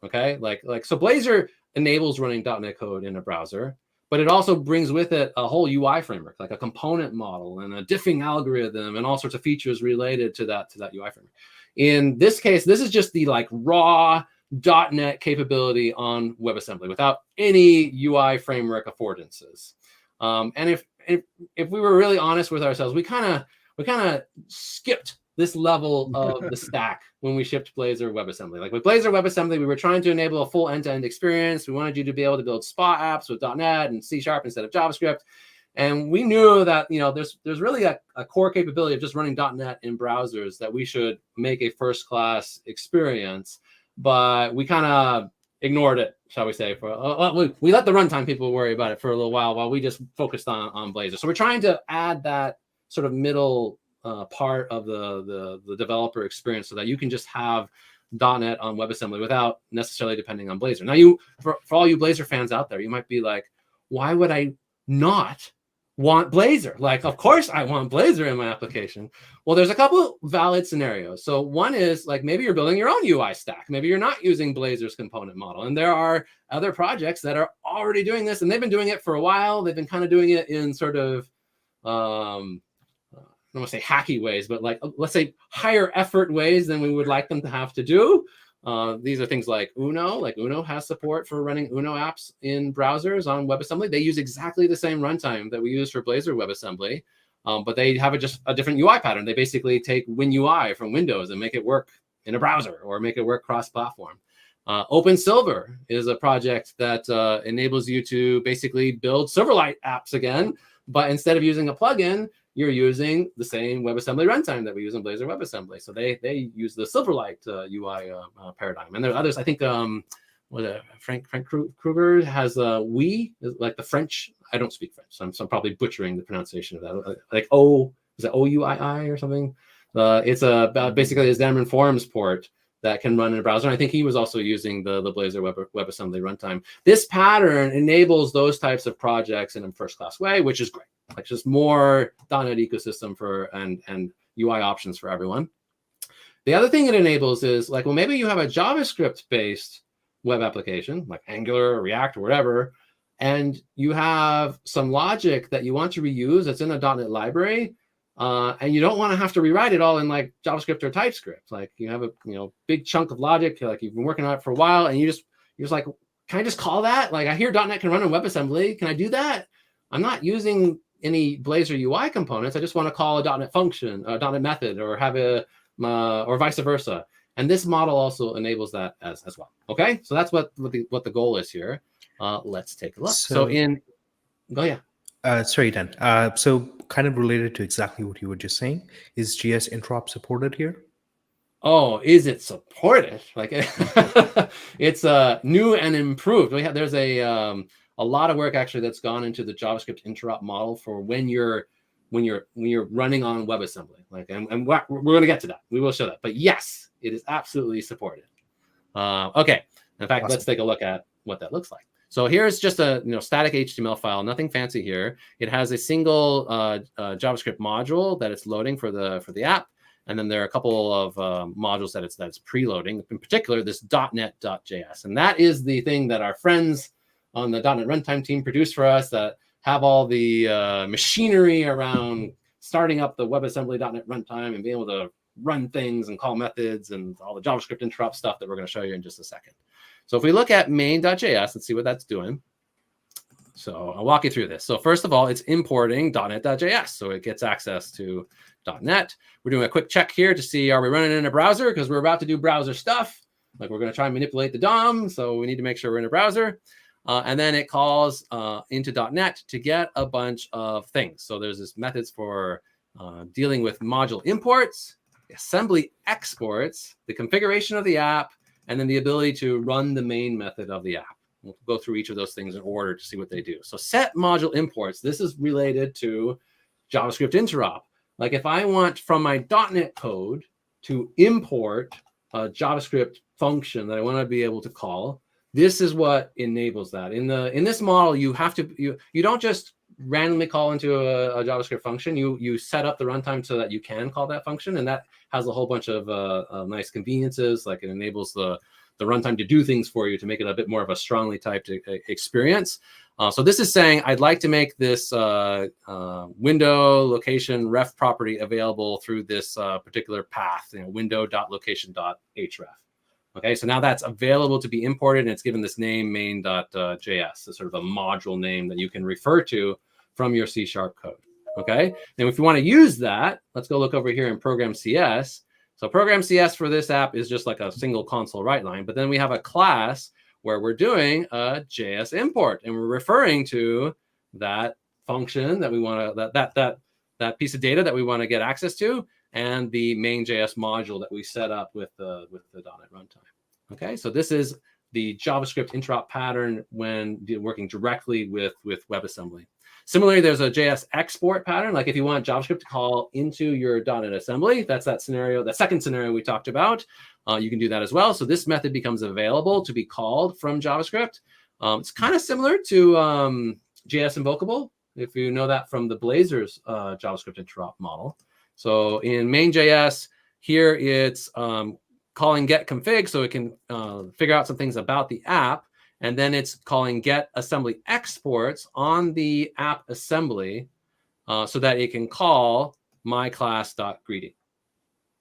E: Okay, so Blazor enables running .NET code in a browser, but it also brings with it a whole UI framework, like a component model and a diffing algorithm and all sorts of features related to that UI framework. In this case, this is just the raw .NET capability on WebAssembly without any UI framework affordances. And if we were really honest with ourselves, we kind of skipped this level of the stack when we shipped Blazor WebAssembly. Like with Blazor WebAssembly, we were trying to enable a full end-to-end experience. We wanted you to be able to build Spot apps with .NET and C# instead of JavaScript. And we knew that there's really a core capability of just running .NET in browsers that we should make a first-class experience. But we kind of ignored it, shall we say? We let the runtime people worry about it for a little while we just focused on Blazor. So we're trying to add that sort of middle part of the developer experience so that you can just have .NET on WebAssembly without necessarily depending on Blazor. Now, for all you Blazor fans out there, you might be like, why would I not want Blazor? Like, of course I want Blazor in my application. Well, there's a couple valid scenarios. So one is like maybe you're building your own UI stack. Maybe you're not using Blazor's component model. And there are other projects that are already doing this, and they've been doing it for a while. They've been kind of doing it in sort of I don't want to say hacky ways, but let's say higher effort ways than we would like them to have to do. These are things like Uno. Like Uno has support for running Uno apps in browsers on WebAssembly. They use exactly the same runtime that we use for Blazor WebAssembly, but they have just a different UI pattern. They basically take WinUI from Windows and make it work in a browser or make it work cross-platform. OpenSilver is a project that enables you to basically build Silverlight apps again, but instead of using a plugin, you're using the same WebAssembly runtime that we use in Blazor WebAssembly. So they use the Silverlight UI paradigm. And there are others. I think Frank Kruger has like the French. I don't speak French, so I'm probably butchering the pronunciation of that. Like is it OUII or something? It's basically a Xamarin Forms port that can run in a browser. And I think he was also using the Blazor WebAssembly runtime. This pattern enables those types of projects in a first-class way, which is great. Like just more .NET ecosystem and UI options for everyone. The other thing it enables is like, well, maybe you have a JavaScript-based web application, like Angular or React or whatever, and you have some logic that you want to reuse that's in a .NET library, and you don't want to have to rewrite it all in like JavaScript or TypeScript. Like you have a big chunk of logic, like you've been working on it for a while, and you're just like, can I just call that? Like I hear .NET can run on WebAssembly. Can I do that? I'm not using any Blazor UI components. I just want to call a .NET function, a .NET method, or have or vice versa. And this model also enables that as well. Okay, so that's what the goal is here. Let's take a look.
A: Sorry, Dan. So kind of related to exactly what you were just saying, is GS interop supported here?
E: Oh, is it supported? Like it's new and improved. There's a lot of work actually that's gone into the JavaScript interop model for when you're running on WebAssembly. Like, and we're going to get to that. We will show that. But yes, it is absolutely supported. Okay. In fact, Let's take a look at what that looks like. So here's just a static HTML file, nothing fancy here. It has a single JavaScript module that it's loading for the app, and then there are a couple of modules that it's preloading. In particular, this .NET.js, and that is the thing that our friends on the .NET runtime team produce for us that have all the machinery around starting up the WebAssembly.NET runtime and being able to run things and call methods and all the JavaScript interop stuff that we're going to show you in just a second. So if we look at main.js, let's see what that's doing. So I'll walk you through this. So first of all, it's importing .NET.js. So it gets access to .NET. We're doing a quick check here to see, are we running in a browser? Because we're about to do browser stuff. Like we're going to try and manipulate the DOM. So we need to make sure we're in a browser. and then it calls into .NET to get a bunch of things. So there's this methods for dealing with module imports, assembly exports, the configuration of the app, and then the ability to run the main method of the app. We'll go through each of those things in order to see what they do. So set module imports. This is related to JavaScript interop. Like if I want from my .NET code to import a JavaScript function that I want to be able to call, this is what enables that. In this model, you have to you don't just randomly call into a JavaScript function. You set up the runtime so that you can call that function, and that has a whole bunch of nice conveniences. Like it enables the runtime to do things for you to make it a bit more of a strongly typed experience. So this is saying I'd like to make this window location ref property available through this particular path, window.location.href. Okay, so now that's available to be imported, and it's given this name main.js, so sort of a module name that you can refer to from your C# code. Okay, and if you want to use that, let's go look over here in program CS. So program CS for this app is just like a single console write line, but then we have a class where we're doing a JS import, and we're referring to that function that we want to, that piece of data that we want to get access to, and the main JS module that we set up with the .NET runtime. Okay, so this is the JavaScript interop pattern when working directly with WebAssembly. Similarly, there's a JS export pattern. Like if you want JavaScript to call into your .NET assembly, that's that scenario, that second scenario we talked about. You can do that as well. So this method becomes available to be called from JavaScript. It's kind of similar to JS invocable, if you know that from the Blazor's JavaScript interop model. So in main.js, here it's calling get config, so it can figure out some things about the app. And then it's calling get assembly exports on the app assembly so that it can call my class.greeting.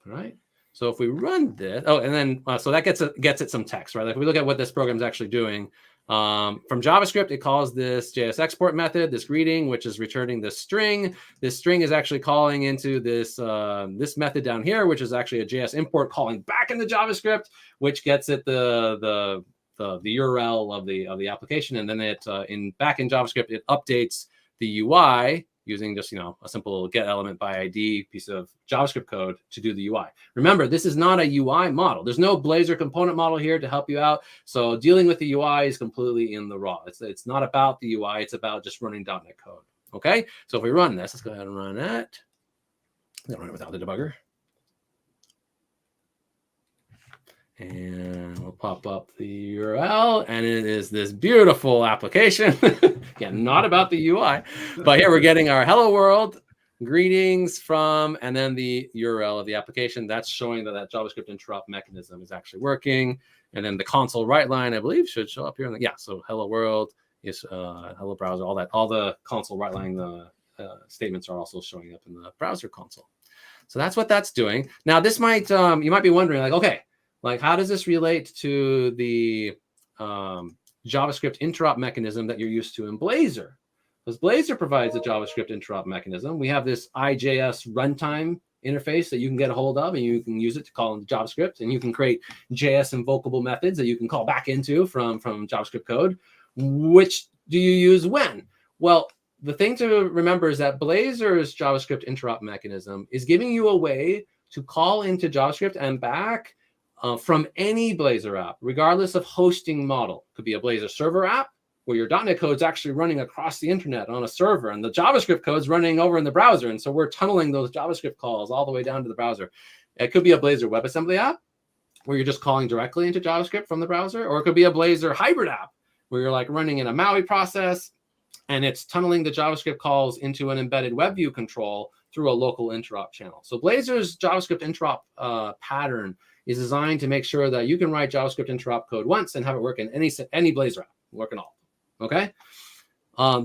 E: All right. So if we run this, and then so that gets it some text, right? Like if we look at what this program is actually doing, from JavaScript, it calls this JS export method, this greeting, which is returning this string. This string is actually calling into this this method down here, which is actually a JS import calling back into JavaScript, which gets it the URL of the application, and then it back in JavaScript it updates the UI using just a simple get element by ID piece of JavaScript code to do the UI. Remember, this is not a UI model. There's no Blazor component model here to help you out. So dealing with the UI is completely in the raw. It's not about the UI. It's about just running .NET code. Okay. So if we run this, let's go ahead and run it. I'm gonna run it without the debugger. And we'll pop up the URL, and it is this beautiful application. Again, not about the UI, but here we're getting our hello world, greetings from, and then the URL of the application. That's showing that JavaScript interop mechanism is actually working. And then the console write line, I believe, should show up here. Yeah, so hello world is hello browser, all the console write line statements are also showing up in the browser console. So that's what that's doing. Now, this might you might be wondering, like, okay, like, how does this relate to the JavaScript interop mechanism that you're used to in Blazor? Because Blazor provides a JavaScript interop mechanism. We have this IJS runtime interface that you can get a hold of, and you can use it to call into JavaScript, and you can create JS invocable methods that you can call back into from JavaScript code. Which do you use when? Well, the thing to remember is that Blazor's JavaScript interop mechanism is giving you a way to call into JavaScript and back from any Blazor app, regardless of hosting model. Could be a Blazor server app where your .NET code is actually running across the internet on a server, and the JavaScript code is running over in the browser. And so we're tunneling those JavaScript calls all the way down to the browser. It could be a Blazor WebAssembly app where you're just calling directly into JavaScript from the browser, or it could be a Blazor hybrid app where you're like running in a MAUI process and it's tunneling the JavaScript calls into an embedded web view control through a local interop channel. So Blazor's JavaScript interop pattern is designed to make sure that you can write JavaScript interop code once and have it work in any Blazor app, work in all. Okay.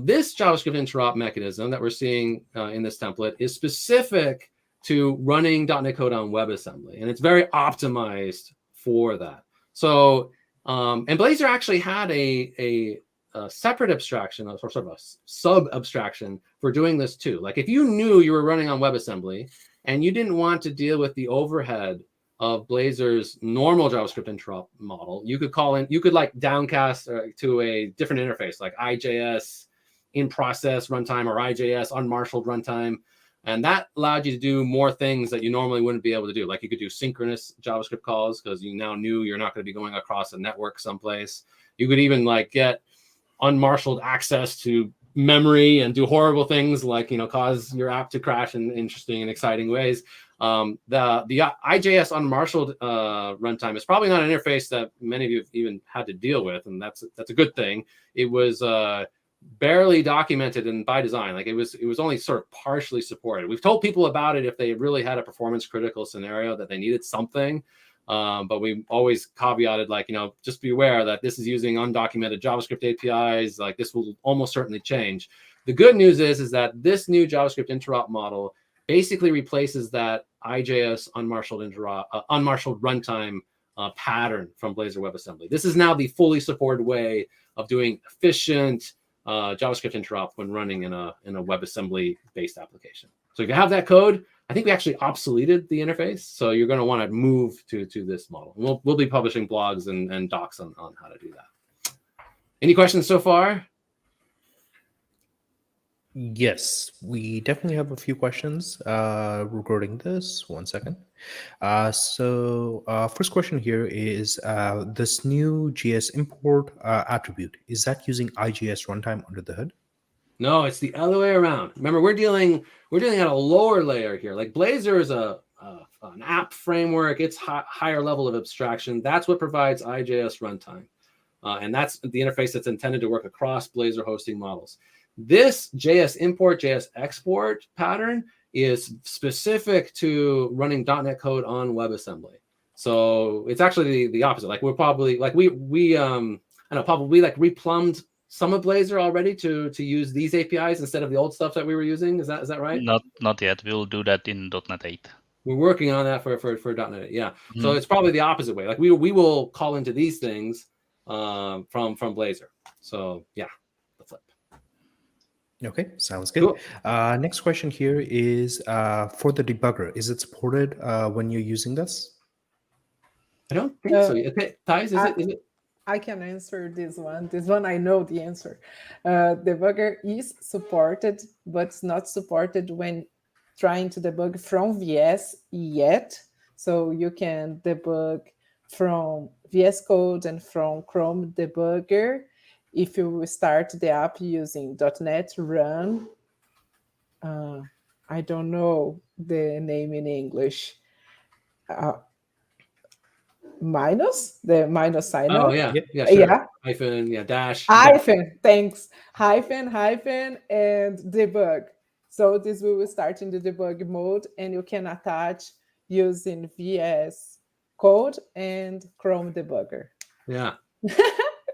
E: This JavaScript interop mechanism that we're seeing in this template is specific to running .NET code on WebAssembly, and it's very optimized for that. So, and Blazor actually had a separate abstraction, or sort of a sub abstraction for doing this too. Like if you knew you were running on WebAssembly and you didn't want to deal with the overhead of Blazor's normal JavaScript interop model, you could like downcast to a different interface, like IJS in process runtime or IJS unmarshaled runtime. And that allowed you to do more things that you normally wouldn't be able to do. Like you could do synchronous JavaScript calls because you now knew you're not going to be going across a network someplace. You could even like get unmarshaled access to memory and do horrible things like, cause your app to crash in interesting and exciting ways. The IJS unmarshaled runtime is probably not an interface that many of you have even had to deal with, and that's a good thing. It was barely documented and by design. Like it was only sort of partially supported. We've told people about it if they really had a performance critical scenario that they needed something, but we always caveated like, just be aware that this is using undocumented JavaScript APIs. Like this will almost certainly change. The good news is that this new JavaScript interop model basically replaces that IJS unmarshaled runtime pattern from Blazor WebAssembly. This is now the fully supported way of doing efficient JavaScript interop when running in a WebAssembly based application. So if you have that code, I think we actually obsoleted the interface. So you're going to want to move to this model. We'll be publishing blogs and docs on how to do that. Any questions so far?
A: Yes, we definitely have a few questions regarding this. One second. First question here is this new JS import attribute, is that using IJS runtime under the hood?
E: No, it's the other way around. Remember, we're dealing at a lower layer here. Like Blazor is an app framework. It's higher level of abstraction. That's what provides IJS runtime. And that's the interface that's intended to work across Blazor hosting models. This JS import, JS export pattern is specific to running .NET code on WebAssembly. So it's actually the opposite. Like we're probably like we like replumbed some of Blazor already to use these APIs instead of the old stuff that we were using. Is that right?
C: Not yet. We'll do that in .NET 8.
E: We're working on that for .NET 8. Yeah. Mm-hmm. So it's probably the opposite way. Like we will call into these things from Blazor. So yeah, the flip.
A: Okay, sounds good. Cool. Next question here is for the debugger. Is it supported when you're using this?
E: I don't think so. Thays, is it?
D: I can answer this one. This one I know the answer. Debugger is supported, but it's not supported when trying to debug from VS yet. So you can debug from VS Code and from Chrome debugger. If you start the app using .NET Run, I don't know the name in English. Minus sign up.
E: Oh yeah, sure. Hyphen, dash.
D: Hyphen, thanks. Hyphen, and debug. So this will start in the debug mode, and you can attach using VS Code and Chrome debugger.
E: Yeah.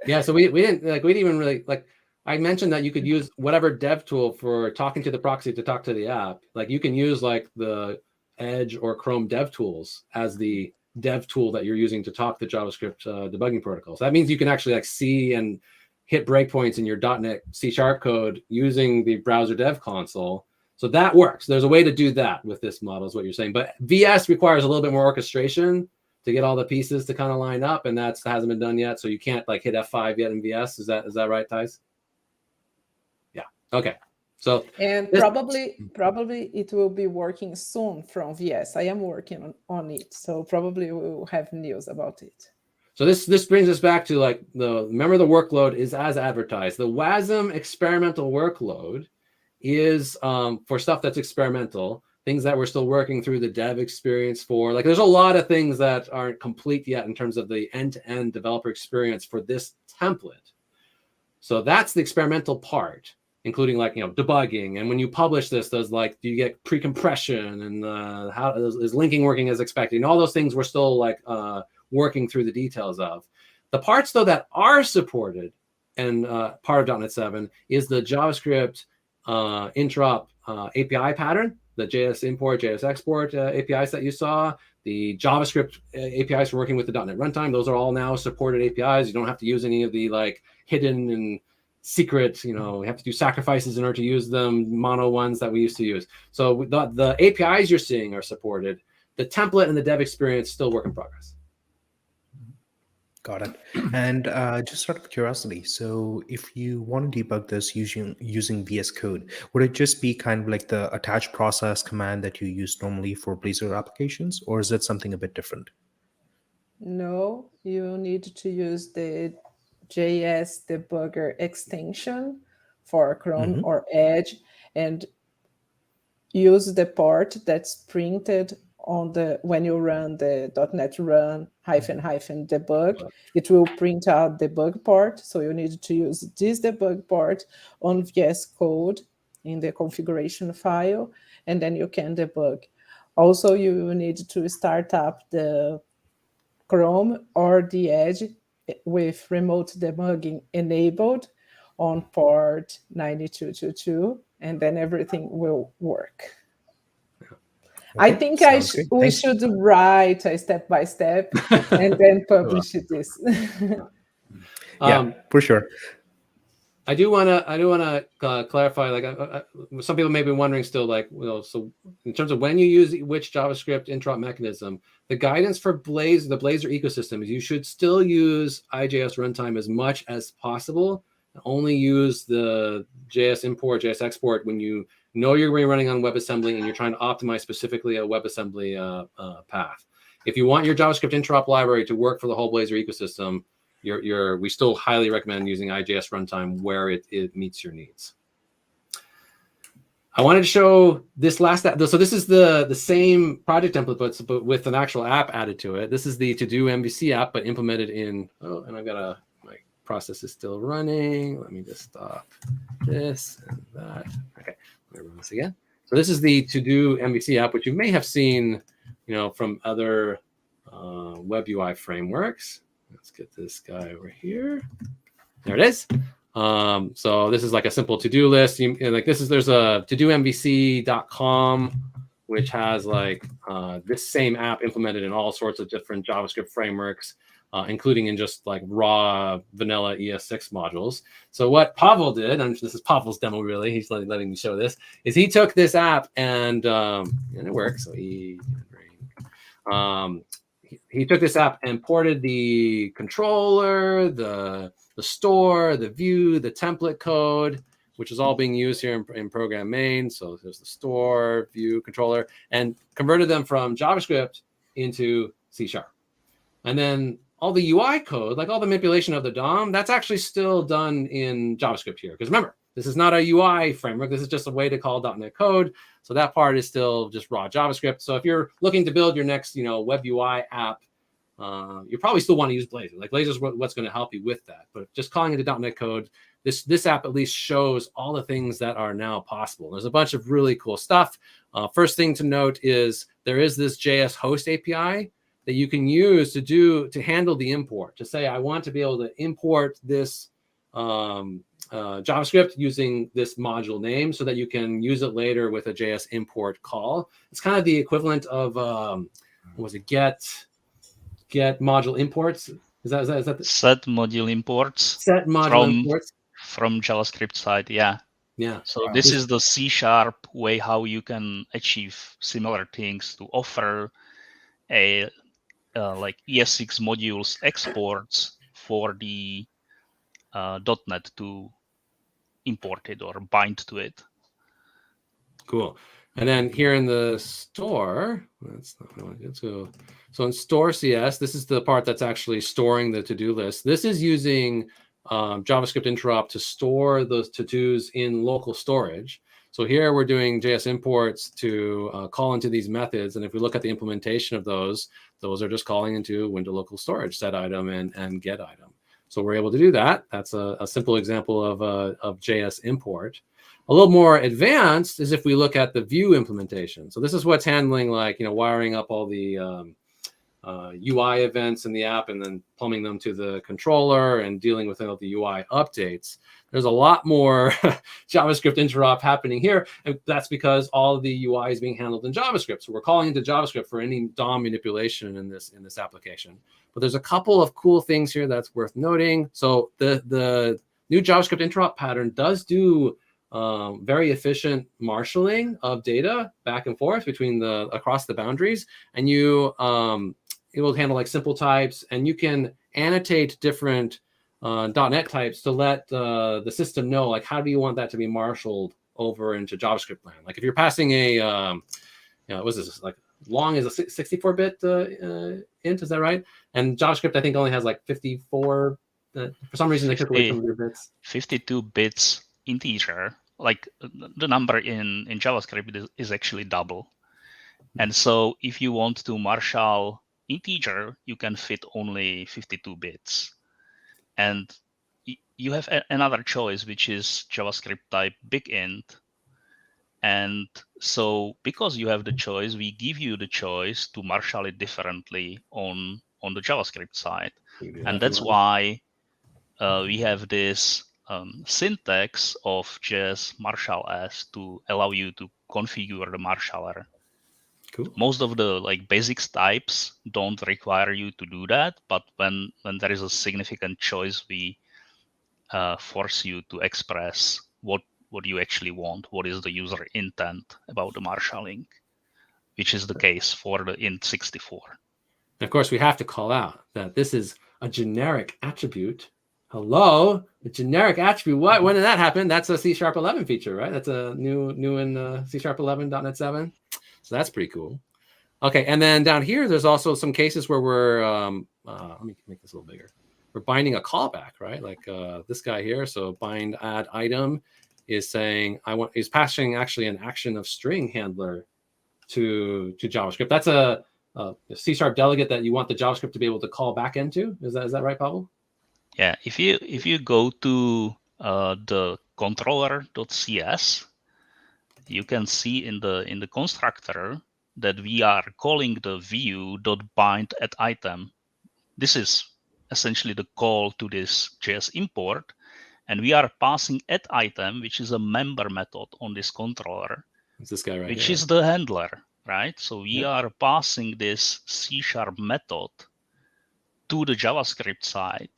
E: Yeah, so we didn't even really like. I mentioned that you could use whatever dev tool for talking to the proxy to talk to the app. Like you can use like the Edge or Chrome dev tools as the dev tool that you're using to talk to JavaScript debugging protocols. That means you can actually like see and hit breakpoints in your .NET C# code using the browser dev console. So that works. There's a way to do that with this model, is what you're saying. But VS requires a little bit more orchestration to get all the pieces to kind of line up, and that hasn't been done yet. So you can't like hit F5 yet in VS. Is that right, Thays? Yeah. Okay. So
D: and probably it will be working soon from VS. I am working on it, so probably we will have news about it.
E: So this brings us back to like remember the workload is as advertised. The WASM experimental workload is for stuff that's experimental. Things that we're still working through the dev experience for. Like there's a lot of things that aren't complete yet in terms of the end-to-end developer experience for this template. So that's the experimental part, including like, debugging. And when you publish this, do you get pre-compression and how is linking working as expected? And all those things we're still like working through the details of. The parts though that are supported and part of .NET 7 is the JavaScript interop API pattern. The JS import, JS export APIs that you saw, the JavaScript APIs for working with the .NET runtime, those are all now supported APIs. You don't have to use any of the like hidden and secret, you have to do sacrifices in order to use them, mono ones that we used to use. So the APIs you're seeing are supported. the template and the dev experience still work in progress.
A: Got it. And just out of curiosity, so if you want to debug this using VS Code, would it just be kind of like the attach process command that you use normally for Blazor applications, or is it something a bit different?
D: No, you need to use the JS debugger extension for Chrome or Edge and use the part that's printed on the when you run the .NET run -- debug. It will print out the debug part. So you need to use this debug part on VS Code in the configuration file, and then you can debug. Also, you need to start up the Chrome or the Edge with remote debugging enabled on port 9222, and then everything will work.
A: Okay,
D: I think we
A: Thanks.
D: should write a step-by-step and then publish this.
A: Yeah, for sure.
E: I do want to clarify. Like, some people may be wondering still, like, so in terms of when you use which JavaScript interop mechanism, the guidance for the Blazor ecosystem is you should still use IJS runtime as much as possible. Only use the JS import, JS export when you know you're going to be running on WebAssembly and you're trying to optimize specifically a WebAssembly path. If you want your JavaScript interop library to work for the whole Blazor ecosystem, we still highly recommend using IJS runtime where it meets your needs. I wanted to show this last app. So this is the same project template, but with an actual app added to it. This is the To-Do MVC app, but implemented in, and I've got my process is still running. Let me just stop this and that. Okay, let me run this again. So this is the To-Do MVC app, which you may have seen, from other web UI frameworks. Let's get this guy over here. There it is. So this is like a simple to-do list. There's a todomvc.com, which has like this same app implemented in all sorts of different JavaScript frameworks, including in just like raw vanilla ES6 modules. So what Pavel did, and this is Pavel's demo really, he's letting me show this, is he took this app and it works. So he took this app and ported the controller, the store, the view, the template code, which is all being used here in program main. So there's the store, view, controller, and converted them from JavaScript into C#. And then all the UI code, like all the manipulation of the DOM, that's actually still done in JavaScript here. Because remember, this is not a UI framework. This is just a way to call .NET code. So that part is still just raw JavaScript. So if you're looking to build your next, web UI app, you probably still want to use Blazor. Like Blazor is what's going to help you with that. But just calling it a .NET code, this app at least shows all the things that are now possible. There's a bunch of really cool stuff. First thing to note is there is this JS host API that you can use to handle the import. To say I want to be able to import this JavaScript using this module name so that you can use it later with a JS import call. It's kind of the equivalent of get module imports. Is that the
C: set module imports?
E: Set module imports
C: from JavaScript side, yeah.
E: Yeah.
C: So this is the C# way how you can achieve similar things to offer a like ES6 modules exports for the .NET to import it or bind to it.
E: Cool. And then here in the store, that's not really good. So in store CS, this is the part that's actually storing the to-do list. This is using JavaScript interop to store those to-dos in local storage. So here we're doing JS imports to call into these methods. And if we look at the implementation of those are just calling into window local storage, set item and get item. So we're able to do that. That's a simple example of JS import. A little more advanced is if we look at the view implementation. So this is what's handling like, wiring up all the UI events in the app and then plumbing them to the controller and dealing with all the UI updates. There's a lot more JavaScript interop happening here. And that's because all of the UI is being handled in JavaScript. So we're calling into JavaScript for any DOM manipulation in this application. But there's a couple of cool things here that's worth noting. So the new JavaScript interop pattern does do very efficient marshaling of data back and forth between across the boundaries, and you it will handle like simple types, and you can annotate different .NET types to let the system know, like, how do you want that to be marshaled over into JavaScript land. Like if you're passing a what's this, like long is a 64-bit int, is that right? And JavaScript, I think, only has like 54. For some reason, they took away some of your bits.
C: 52 bits integer. Like the number in JavaScript is actually double. And so if you want to marshal integer, you can fit only 52 bits. And you have another choice, which is JavaScript type big int. And so because you have the choice, we give you the choice to marshal it differently on the JavaScript side. And that's why we have this syntax of JS marshal as to allow you to configure the marshaller.
E: Cool.
C: Most of the like basics types don't require you to do that, but when there is a significant choice, we force you to express what you actually want, what is the user intent about the marshalling, which is the case for the int 64.
E: And of course, we have to call out that this is a generic attribute. Hello, a generic attribute. What? When did that happen? That's a C# 11 feature, right? That's a new in C# 11 .NET 7. So that's pretty cool. Okay, and then down here, there's also some cases where we're let me make this a little bigger. We're binding a callback, right? Like this guy here. So bind add item is saying is passing actually an action of string handler to JavaScript. That's a C# delegate that you want the JavaScript to be able to call back into. Is that right, Pavel?
C: Yeah, if you go to the controller.cs, you can see in the constructor that we are calling the view.bind at item. This is essentially the call to this JS import, and we are passing at item, which is a member method on this controller.
E: It's this guy right
C: which
E: here.
C: is the handler, right? So we are passing this C# method to the JavaScript side.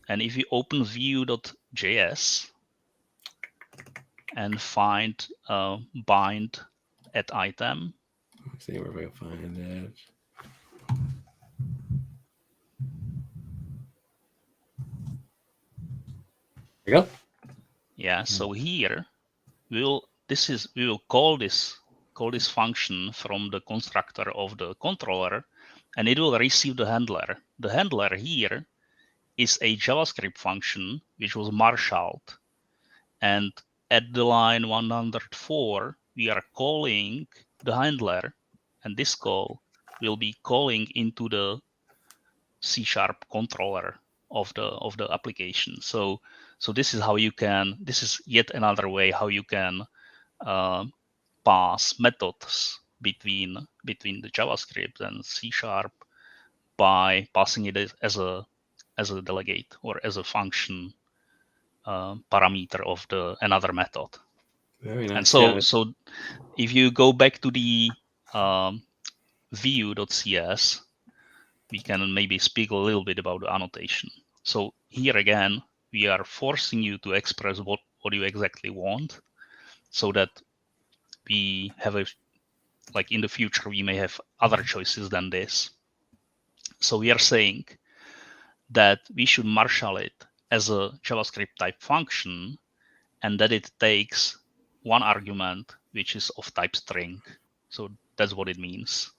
C: And if you open view.js and find bind at item.
E: Let's see where we can find it. There you go.
C: Yeah, so here we will call this function from the constructor of the controller, and it will receive the handler. The handler here is a JavaScript function which was marshaled, and at the line 104 we are calling the handler, and this call will be calling into the C# controller of the application. So this is how you can. This is yet another way how you can pass methods between the JavaScript and C# by passing it as a delegate or as a function parameter of another method.
E: Very nice.
C: And so if you go back to the view.cs, we can maybe speak a little bit about the annotation. So here again, we are forcing you to express what you exactly want, so that we have like in the future, we may have other choices than this. So we are saying that we should marshal it as a JavaScript type function, and that it takes one argument, which is of type string. So that's what it means.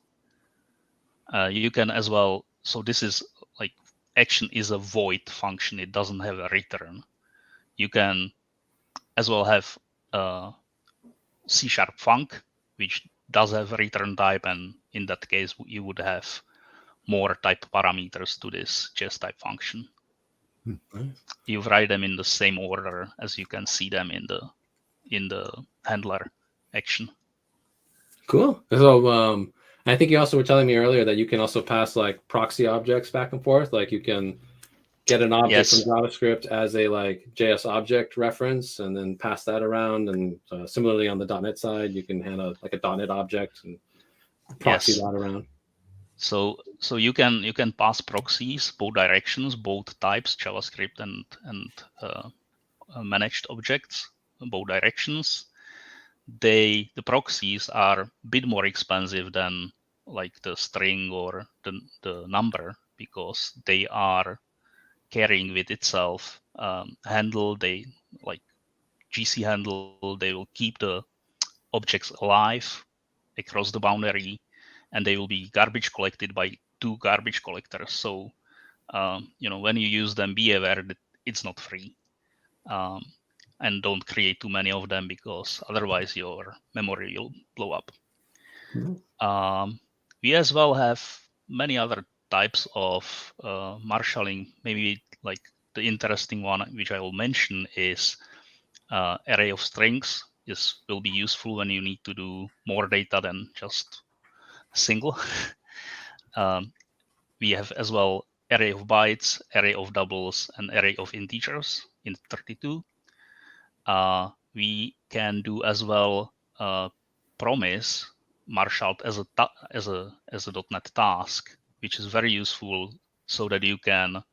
C: You can as well, so this is like action is a void function. It doesn't have a return. You can as well have C# func, which does have a return type, and in that case, you would have more type parameters to this JS type function. You write them in the same order as you can see them in the handler action.
E: Cool. So I think you also were telling me earlier that you can also pass like proxy objects back and forth. Like you can get an object from JavaScript as a like JS object reference, and then pass that around. And similarly on the .NET side, you can handle like a .NET object and proxy that around.
C: So you can pass proxies both directions, both types, JavaScript and managed objects both directions. The proxies are a bit more expensive than like the string or the number, because they are carrying with itself handle. They like GC handle. They will keep the objects alive across the boundary, and they will be garbage collected by 2 garbage collectors. So when you use them, be aware that it's not free, and don't create too many of them, because otherwise your memory will blow up. We as well have many other types of marshalling. Maybe like the interesting one, which I will mention, is array of strings. This will be useful when you need to do more data than just a single. We have as well array of bytes, array of doubles, and array of integers in 32. We can do as well promise marshaled as a .NET task, which is very useful so that you can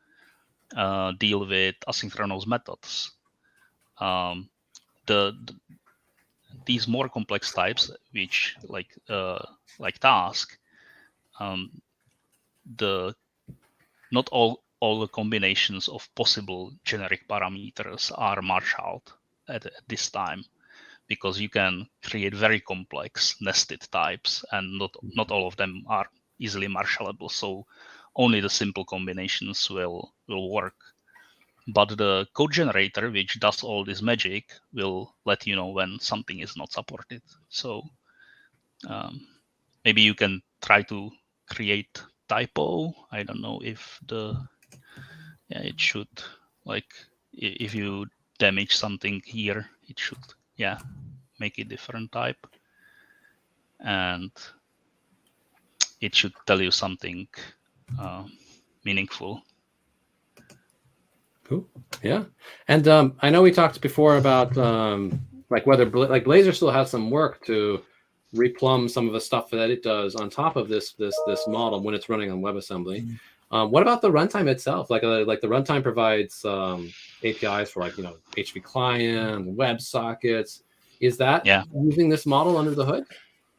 C: deal with asynchronous methods. These more complex types, which like task, not all the combinations of possible generic parameters are marshaled at this time, because you can create very complex nested types, and not all of them are easily marshallable. So only the simple combinations will work. But the code generator, which does all this magic, will let you know when something is not supported. So maybe you can try to create typo. I don't know if it should, like, if you damage something here, it should, make a different type. And it should tell you something meaningful.
E: Cool. Yeah. And I know we talked before about like whether Blazor still has some work to replumb some of the stuff that it does on top of this model when it's running on WebAssembly. What about the runtime itself? Like the runtime provides APIs for HTTP client, WebSockets. Is that using this model under the hood?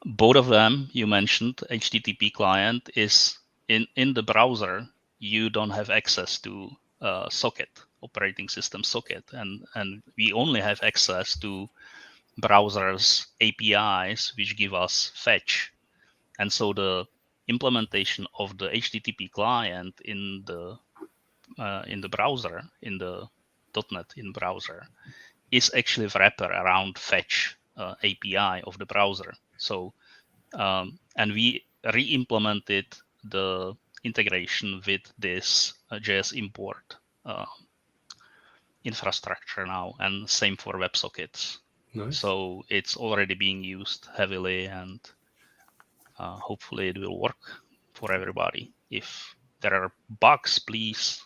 C: Both of them you mentioned. HTTP client is in the browser. You don't have access to socket, operating system socket, and we only have access to browsers APIs, which give us fetch. And so the implementation of the HTTP client in the browser, in the .NET in browser, is actually a wrapper around fetch API of the browser. So and we re-implemented the integration with this JS import infrastructure now, and same for WebSockets.
E: Nice.
C: So it's already being used heavily, and hopefully it will work for everybody. If there are bugs, please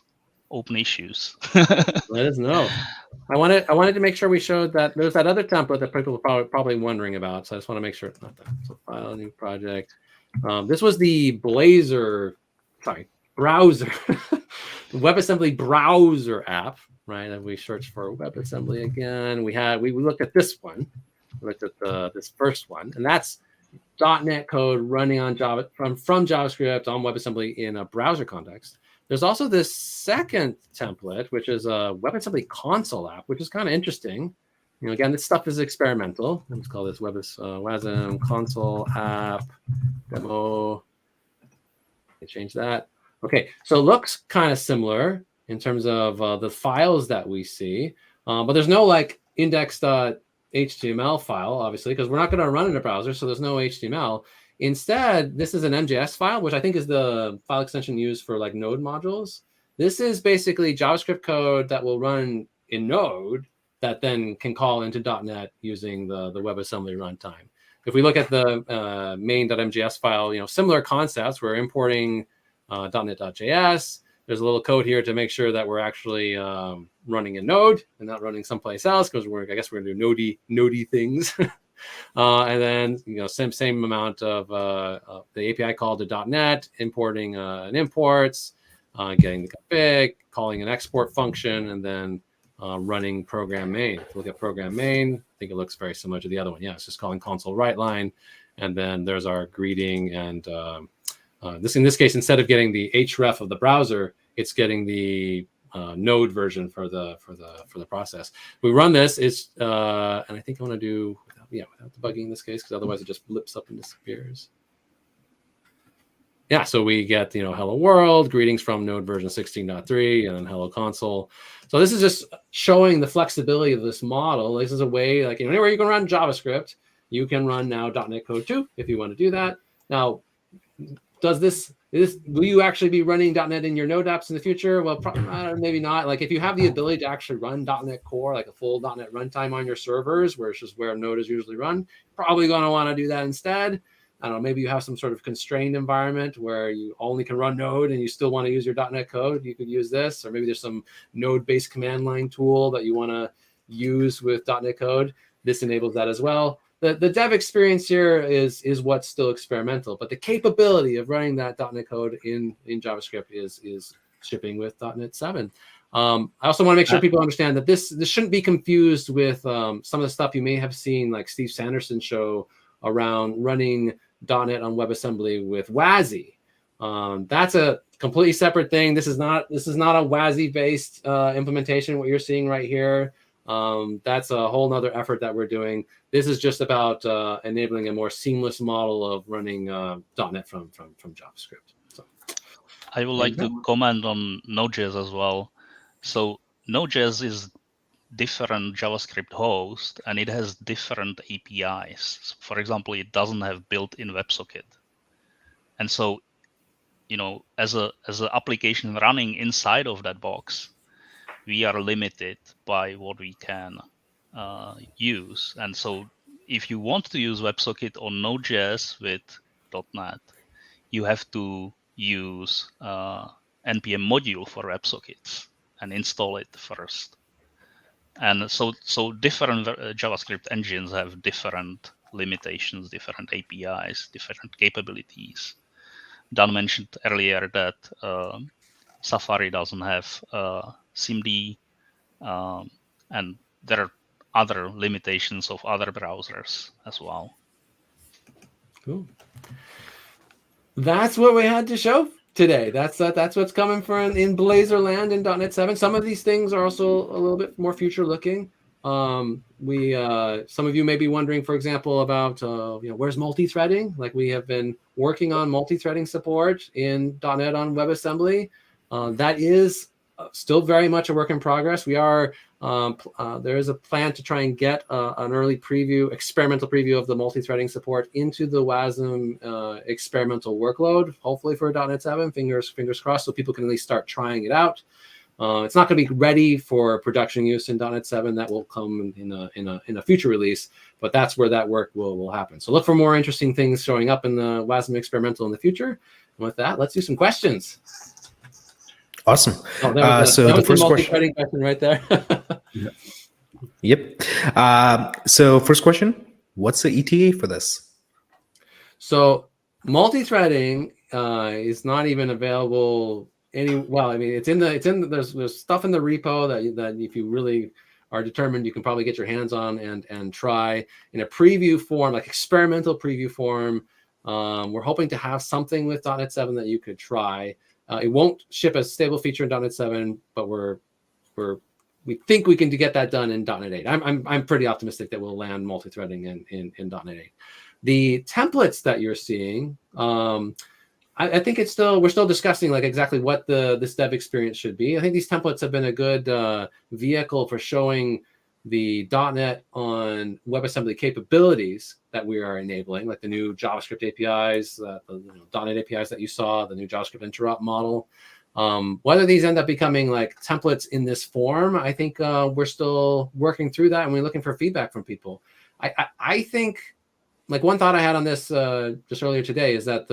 C: open issues.
E: Let us know. I wanted to make sure we showed that there's that other template that people are probably wondering about. So I just want to make sure it's not that. So file, new project. This was the browser, WebAssembly browser app, right? And we searched for WebAssembly again. We looked at this one. We looked at this first one, and that's .NET code running on Java from JavaScript on WebAssembly in a browser context. There's also this second template, which is a WebAssembly console app, which is kind of interesting. Again, this stuff is experimental. Let's call this WebAssembly console app demo. I change that. Okay, so it looks kind of similar in terms of the files that we see, but there's no like index.html file, obviously, because we're not going to run in a browser, so there's no HTML. Instead, this is an MJS file, which I think is the file extension used for like Node modules. This is basically JavaScript code that will run in Node that then can call into .NET using the WebAssembly runtime. If we look at the main.mjs file, similar concepts. We're importing .NET.js. There's a little code here to make sure that we're actually running in Node and not running someplace else, because I guess we're going to do nodey things. And then same amount of the API call to .NET, importing an imports, getting the config, calling an export function, and then running program main. If you look at program main, I think it looks very similar to the other one. Yeah, it's just calling console write line, and then there's our greeting. And in this case, instead of getting the href of the browser, it's getting the node version for the process. We run this, and I think I want to do without debugging in this case, because otherwise it just blips up and disappears. Yeah, so we get hello world, greetings from node version 16.3, and then hello console. So this is just showing the flexibility of this model. This is a way, like anywhere you can run JavaScript, you can run now .NET Code 2 if you want to do that. Now, will you actually be running .NET in your Node apps in the future? Well, maybe not. Like if you have the ability to actually run .NET Core, like a full .NET runtime on your servers, which is where Node is usually run, probably going to want to do that instead. I don't know, maybe you have some sort of constrained environment where you only can run Node and you still want to use your .NET code. You could use this, or maybe there's some Node-based command line tool that you want to use with .NET code. This enables that as well. The dev experience here is what's still experimental, but the capability of running that .NET code in JavaScript is shipping with .NET 7. I also want to make sure people understand that this shouldn't be confused with some of the stuff you may have seen, like Steve Sanderson show around running .NET on WebAssembly with WASI. That's a completely separate thing. This is not a WASI-based implementation. What you're seeing right here, that's a whole nother effort that we're doing. This is just about enabling a more seamless model of running .NET from JavaScript. So,
C: I would like to comment on Node.js as well. So Node.js is different JavaScript host, and it has different APIs. For example, it doesn't have built-in WebSocket, and so as an application running inside of that box, we are limited by what we can use. And so if you want to use WebSocket on Node.js with .NET, you have to use npm module for WebSockets and install it first. And so different JavaScript engines have different limitations, different APIs, different capabilities. Dan mentioned earlier that Safari doesn't have SIMD, and there are other limitations of other browsers as well.
E: Cool. That's what we had to show today. That's what's coming in Blazor land in .NET 7. Some of these things are also a little bit more future looking. Some of you may be wondering, for example, about where's multi-threading? Like we have been working on multi-threading support in .NET on WebAssembly. That is still very much a work in progress. We are there is a plan to try and get an early experimental preview of the multi-threading support into the WASM experimental workload, hopefully for .NET 7. Fingers crossed, so people can at least start trying it out. It's not going to be ready for production use in .NET 7. That will come in a future release, but that's where that work will happen. So look for more interesting things showing up in the WASM experimental in the future. And with that, let's do some questions.
A: Awesome.
E: So the first question right there.
A: Yep. So first question, what's the ETA for this?
E: So multi-threading is not even available it's in there's stuff in the repo that if you really are determined, you can probably get your hands on and try in a preview form, like experimental preview form. We're hoping to have something with .NET 7 that you could try. It won't ship as stable feature in .NET 7, but we think we can get that done in .NET 8. I'm pretty optimistic that we'll land multi-threading in .NET 8. The templates that you're seeing, I think we're still discussing like exactly what this dev experience should be. I think these templates have been a good vehicle for showing the .NET on WebAssembly capabilities that we are enabling, like the new JavaScript APIs, the .NET APIs that you saw, the new JavaScript interop model. Whether these end up becoming like templates in this form, I think we're still working through that, and we're looking for feedback from people. I think, like one thought I had on this just earlier today is that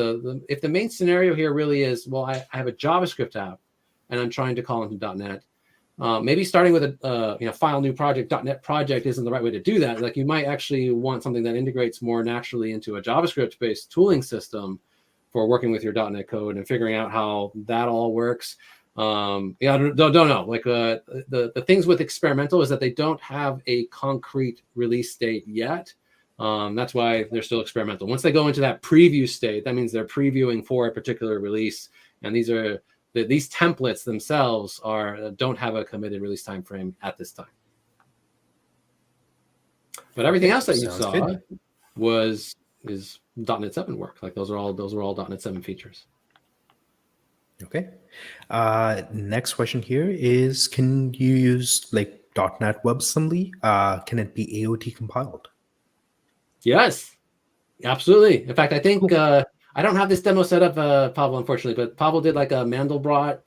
E: if the main scenario here really is, well, I have a JavaScript app and I'm trying to call into .NET. Maybe starting with a file new project, .NET project isn't the right way to do that. Like you might actually want something that integrates more naturally into a JavaScript-based tooling system for working with your .NET code and figuring out how that all works. Yeah, don't know. Like the things with experimental is that they don't have a concrete release date yet. That's why they're still experimental. Once they go into that preview state, that means they're previewing for a particular release. And these templates themselves don't have a committed release time frame at this time. But everything else that you saw is .NET 7 work. Like those are all .NET 7 features.
A: Okay. Next question here is: can you use like .NET WebAssembly? Can it be AOT compiled?
E: Yes, absolutely. In fact, I think I don't have this demo set up, Pavel, unfortunately, but Pavel did like a Mandelbrot,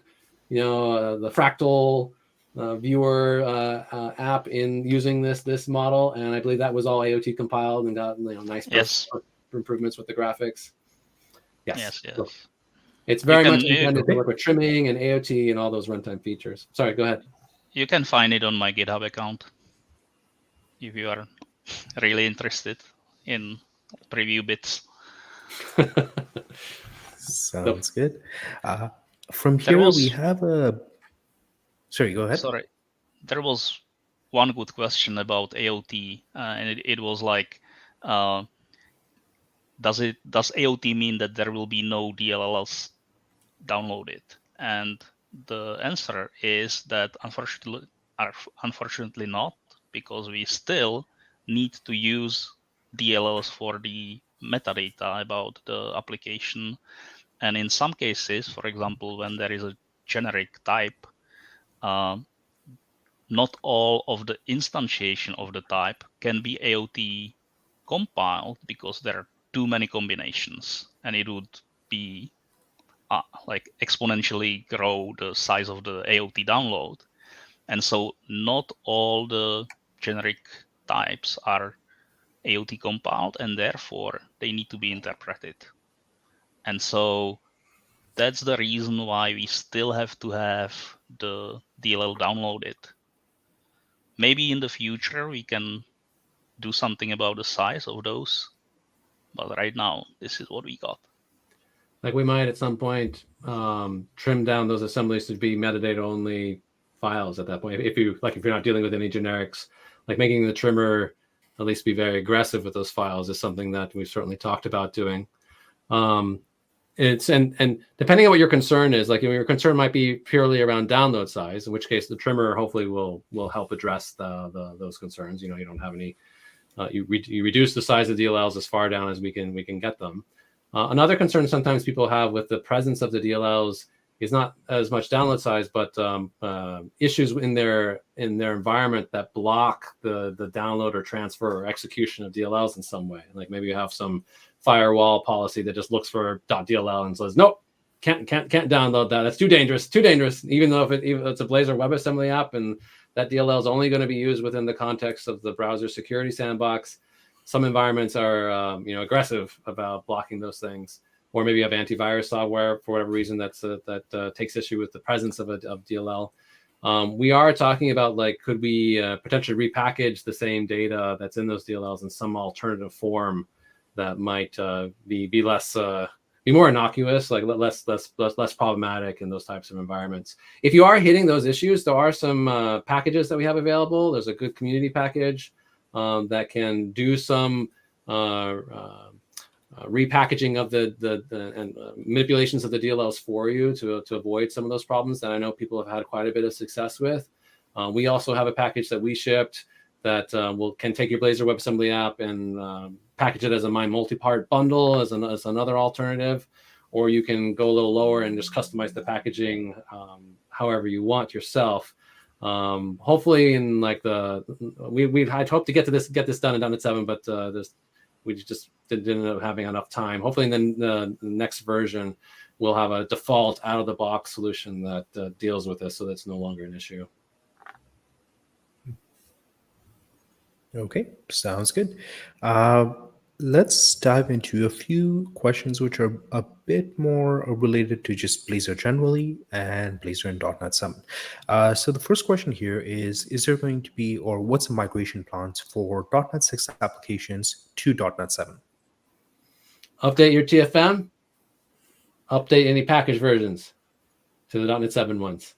E: the Fractal viewer app in using this model, and I believe that was all AOT compiled and got nice improvements with the graphics. Yes. So it's very much intended to work with trimming and AOT and all those runtime features. Sorry, go ahead.
C: You can find it on my GitHub account if you are really interested in preview bits.
A: Sounds good. From here, we have a... Sorry, go ahead.
C: Sorry. There was one good question about AOT, and it was like, does AOT mean that there will be no DLLs downloaded? And the answer is that unfortunately not, because we still need to use DLLs for the metadata about the application. And in some cases, for example, when there is a generic type, not all of the instantiation of the type can be AOT compiled because there are too many combinations, and it would be like exponentially grow the size of the AOT download. And so not all the generic types are AOT compiled, and therefore they need to be interpreted. And so that's the reason why we still have to have the DLL downloaded. Maybe in the future we can do something about the size of those, but right now this is what we got.
E: Like we might at some point trim down those assemblies to be metadata only files at that point. If you're not dealing with any generics, like making the trimmer at least be very aggressive with those files is something that we've certainly talked about doing. It's and depending on what your concern is, like your concern might be purely around download size, in which case the trimmer hopefully will help address those concerns. You don't have any. You reduce the size of DLLs as far down as we can get them. Another concern sometimes people have with the presence of the DLLs is not as much download size, but issues in their environment that block the download or transfer or execution of DLLs in some way. Like maybe you have some firewall policy that just looks for .dll and says, nope, can't download that. That's too dangerous. Even though if it's a Blazor WebAssembly app and that DLL is only going to be used within the context of the browser security sandbox. Some environments are aggressive about blocking those things, or maybe you have antivirus software for whatever reason that takes issue with the presence of DLL. We are talking about could we potentially repackage the same data that's in those DLLs in some alternative form that might be less be more innocuous, like less problematic in those types of environments. If you are hitting those issues, there are some packages that we have available. There's a good community package that can do some repackaging of the manipulations of the DLLs for you to avoid some of those problems that I know people have had quite a bit of success with. We also have a package that we shipped that can take your Blazor WebAssembly app and package it as a My Multipart bundle as another alternative, or you can go a little lower and just customize the packaging however you want yourself. Hopefully in I'd hope to get this done in .NET 7, but we just didn't end up having enough time. Hopefully in the next version we'll have a default out of the box solution that deals with this, so that's no longer an issue.
A: Okay, sounds good. Let's dive into a few questions which are a bit more related to just Blazor generally and Blazor in .NET 7. So the first question here is there going to be, or what's the migration plans for .NET 6 applications to .NET 7?
E: Update your TFM, update any package versions. to the .NET 7 ones.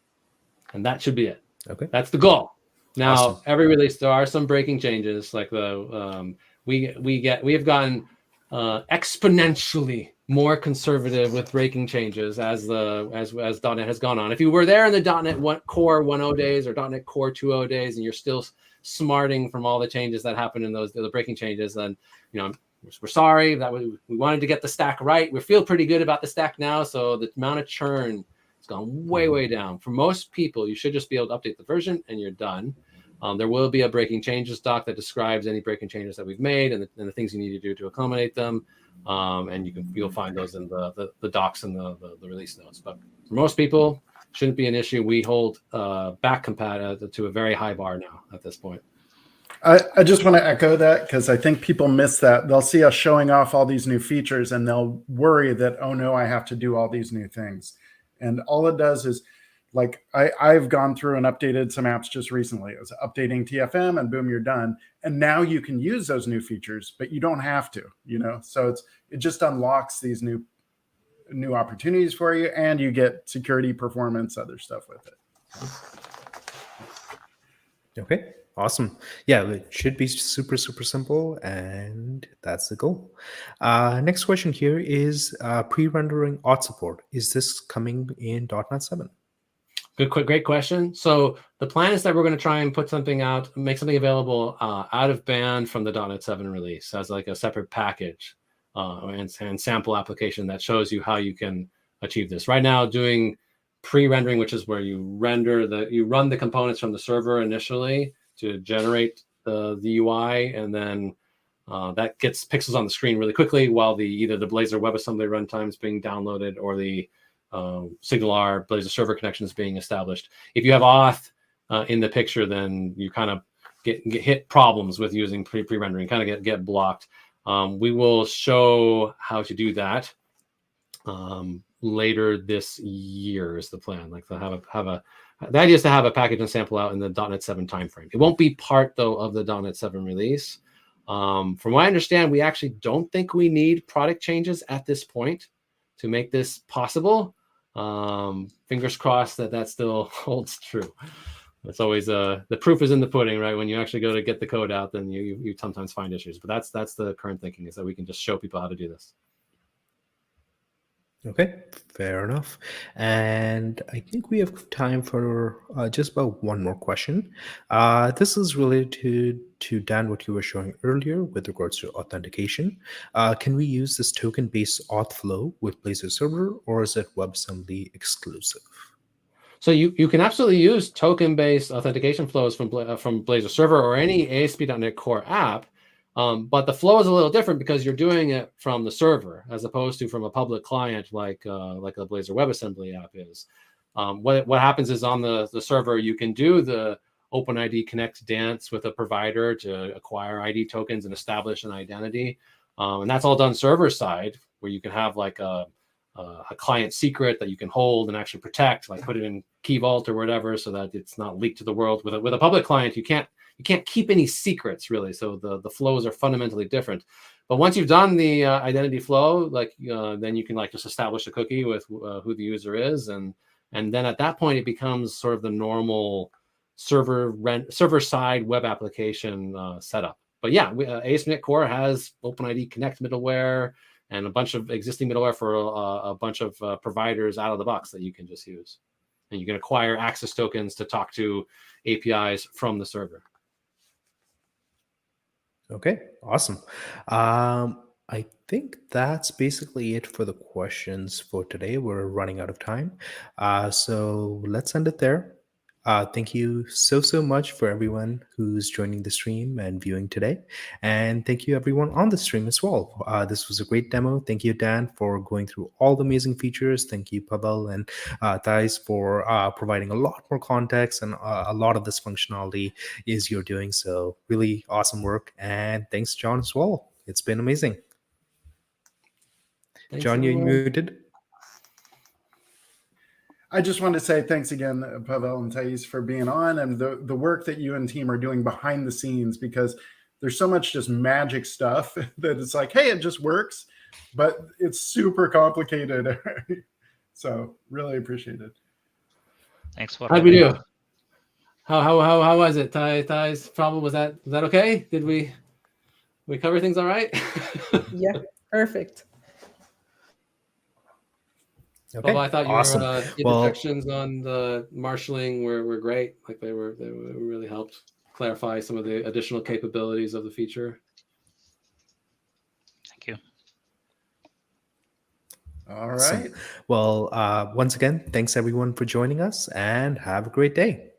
E: And that should be it.
A: Okay.
E: That's the goal. Now,
A: Awesome.
E: every release, there are some breaking changes. Like we have gotten exponentially more conservative with breaking changes as .NET has gone on. If you were there in the .NET Core 1.0 days or .NET Core 2.0 days, and you're still smarting from all the changes that happened in the breaking changes, then we're sorry. That we wanted to get the stack right. We feel pretty good about the stack now, so the amount of churn has gone way down. For most people, you should just be able to update the version and you're done. There will be a breaking changes doc that describes any breaking changes that we've made and the things you need to do to accommodate them. And you'll find those in the docs and the release notes. But for most people, shouldn't be an issue. We hold back compat to a very high bar now at this point.
B: I just want to echo that because I think people miss that. They'll see us showing off all these new features and they'll worry that, oh no, I have to do all these new things. And all it does is, like, I've gone through and updated some apps just recently. It was updating TFM and boom, you're done. And now you can use those new features, but you don't have to, So it just unlocks these new opportunities for you, and you get security, performance, other stuff with it.
A: Okay, awesome. Yeah, it should be super, super simple, and that's the goal. Next question here is pre-rendering auth support. Is this coming in .NET 7?
E: Great question. So the plan is that we're going to try and put something out, make something available out of band from the .NET 7 release as like a separate package and sample application that shows you how you can achieve this. Right now, doing pre-rendering, which is where you run the components from the server initially to generate the UI, and then that gets pixels on the screen really quickly while either the Blazor WebAssembly runtime is being downloaded or the SignalR Blazor server connection is being established. If you have auth in the picture, then you kind of get hit problems with using pre-rendering, kind of get blocked. We will show how to do that later this year is the plan. Like to the idea is to have a package and sample out in the .NET 7 timeframe. It won't be part though of the .NET 7 release. From what I understand, we actually don't think we need product changes at this point to make this possible. Fingers crossed that still holds true. It's always the proof is in the pudding, right? When you actually go to get the code out, then you sometimes find issues. But that's the current thinking, is that we can just show people how to do this.
A: Okay, fair enough. And I think we have time for just about one more question. This is related to Dan, what you were showing earlier with regards to authentication. Can we use this token-based auth flow with Blazor Server, or is it WebAssembly exclusive?
E: So you can absolutely use token-based authentication flows from Blazor Server or any ASP.NET Core app. But the flow is a little different because you're doing it from the server as opposed to from a public client like a Blazor WebAssembly app is. What happens is on the server, you can do the OpenID Connect dance with a provider to acquire ID tokens and establish an identity. And that's all done server side, where you can have like a client secret that you can hold and actually protect, like put it in Key Vault or whatever, so that it's not leaked to the world. With a public client, you can't keep any secrets really. So the flows are fundamentally different. But once you've done the identity flow, then you can just establish a cookie with who the user is, and then at that point it becomes sort of the normal server side web application setup. But yeah, ASP.NET Core has OpenID Connect middleware and a bunch of existing middleware for a bunch of providers out of the box that you can just use. And you can acquire access tokens to talk to APIs from the server.
A: Okay, awesome. I think that's basically it for the questions for today. We're running out of time. So let's end it there. Thank you so much for everyone who's joining the stream and viewing today. And thank you everyone on the stream as well. This was a great demo. Thank you, Dan, for going through all the amazing features. Thank you, Pavel and Thays, for providing a lot more context, and a lot of this functionality is you're doing. So really awesome work. And thanks, John, as well. It's been amazing. Thanks, John, you're muted.
B: I just want to say thanks again, Pavel and Thays, for being on, and the work that you and team are doing behind the scenes, because there's so much just magic stuff that it's like, hey, it just works, but it's super complicated. So really appreciate it.
C: Thanks for
E: How'd we
C: having
E: do?
C: me.
E: How was it? Thays problem, was that okay? Did we cover things all right?
D: Yeah, perfect.
A: Okay,
E: Well, I thought
A: awesome.
E: your
A: Well,
E: introductions on the marshalling were great. Like they really helped clarify some of the additional capabilities of the feature.
C: Thank you.
B: All
A: awesome.
B: right.
A: Well, once again, thanks everyone for joining us, and have a great day.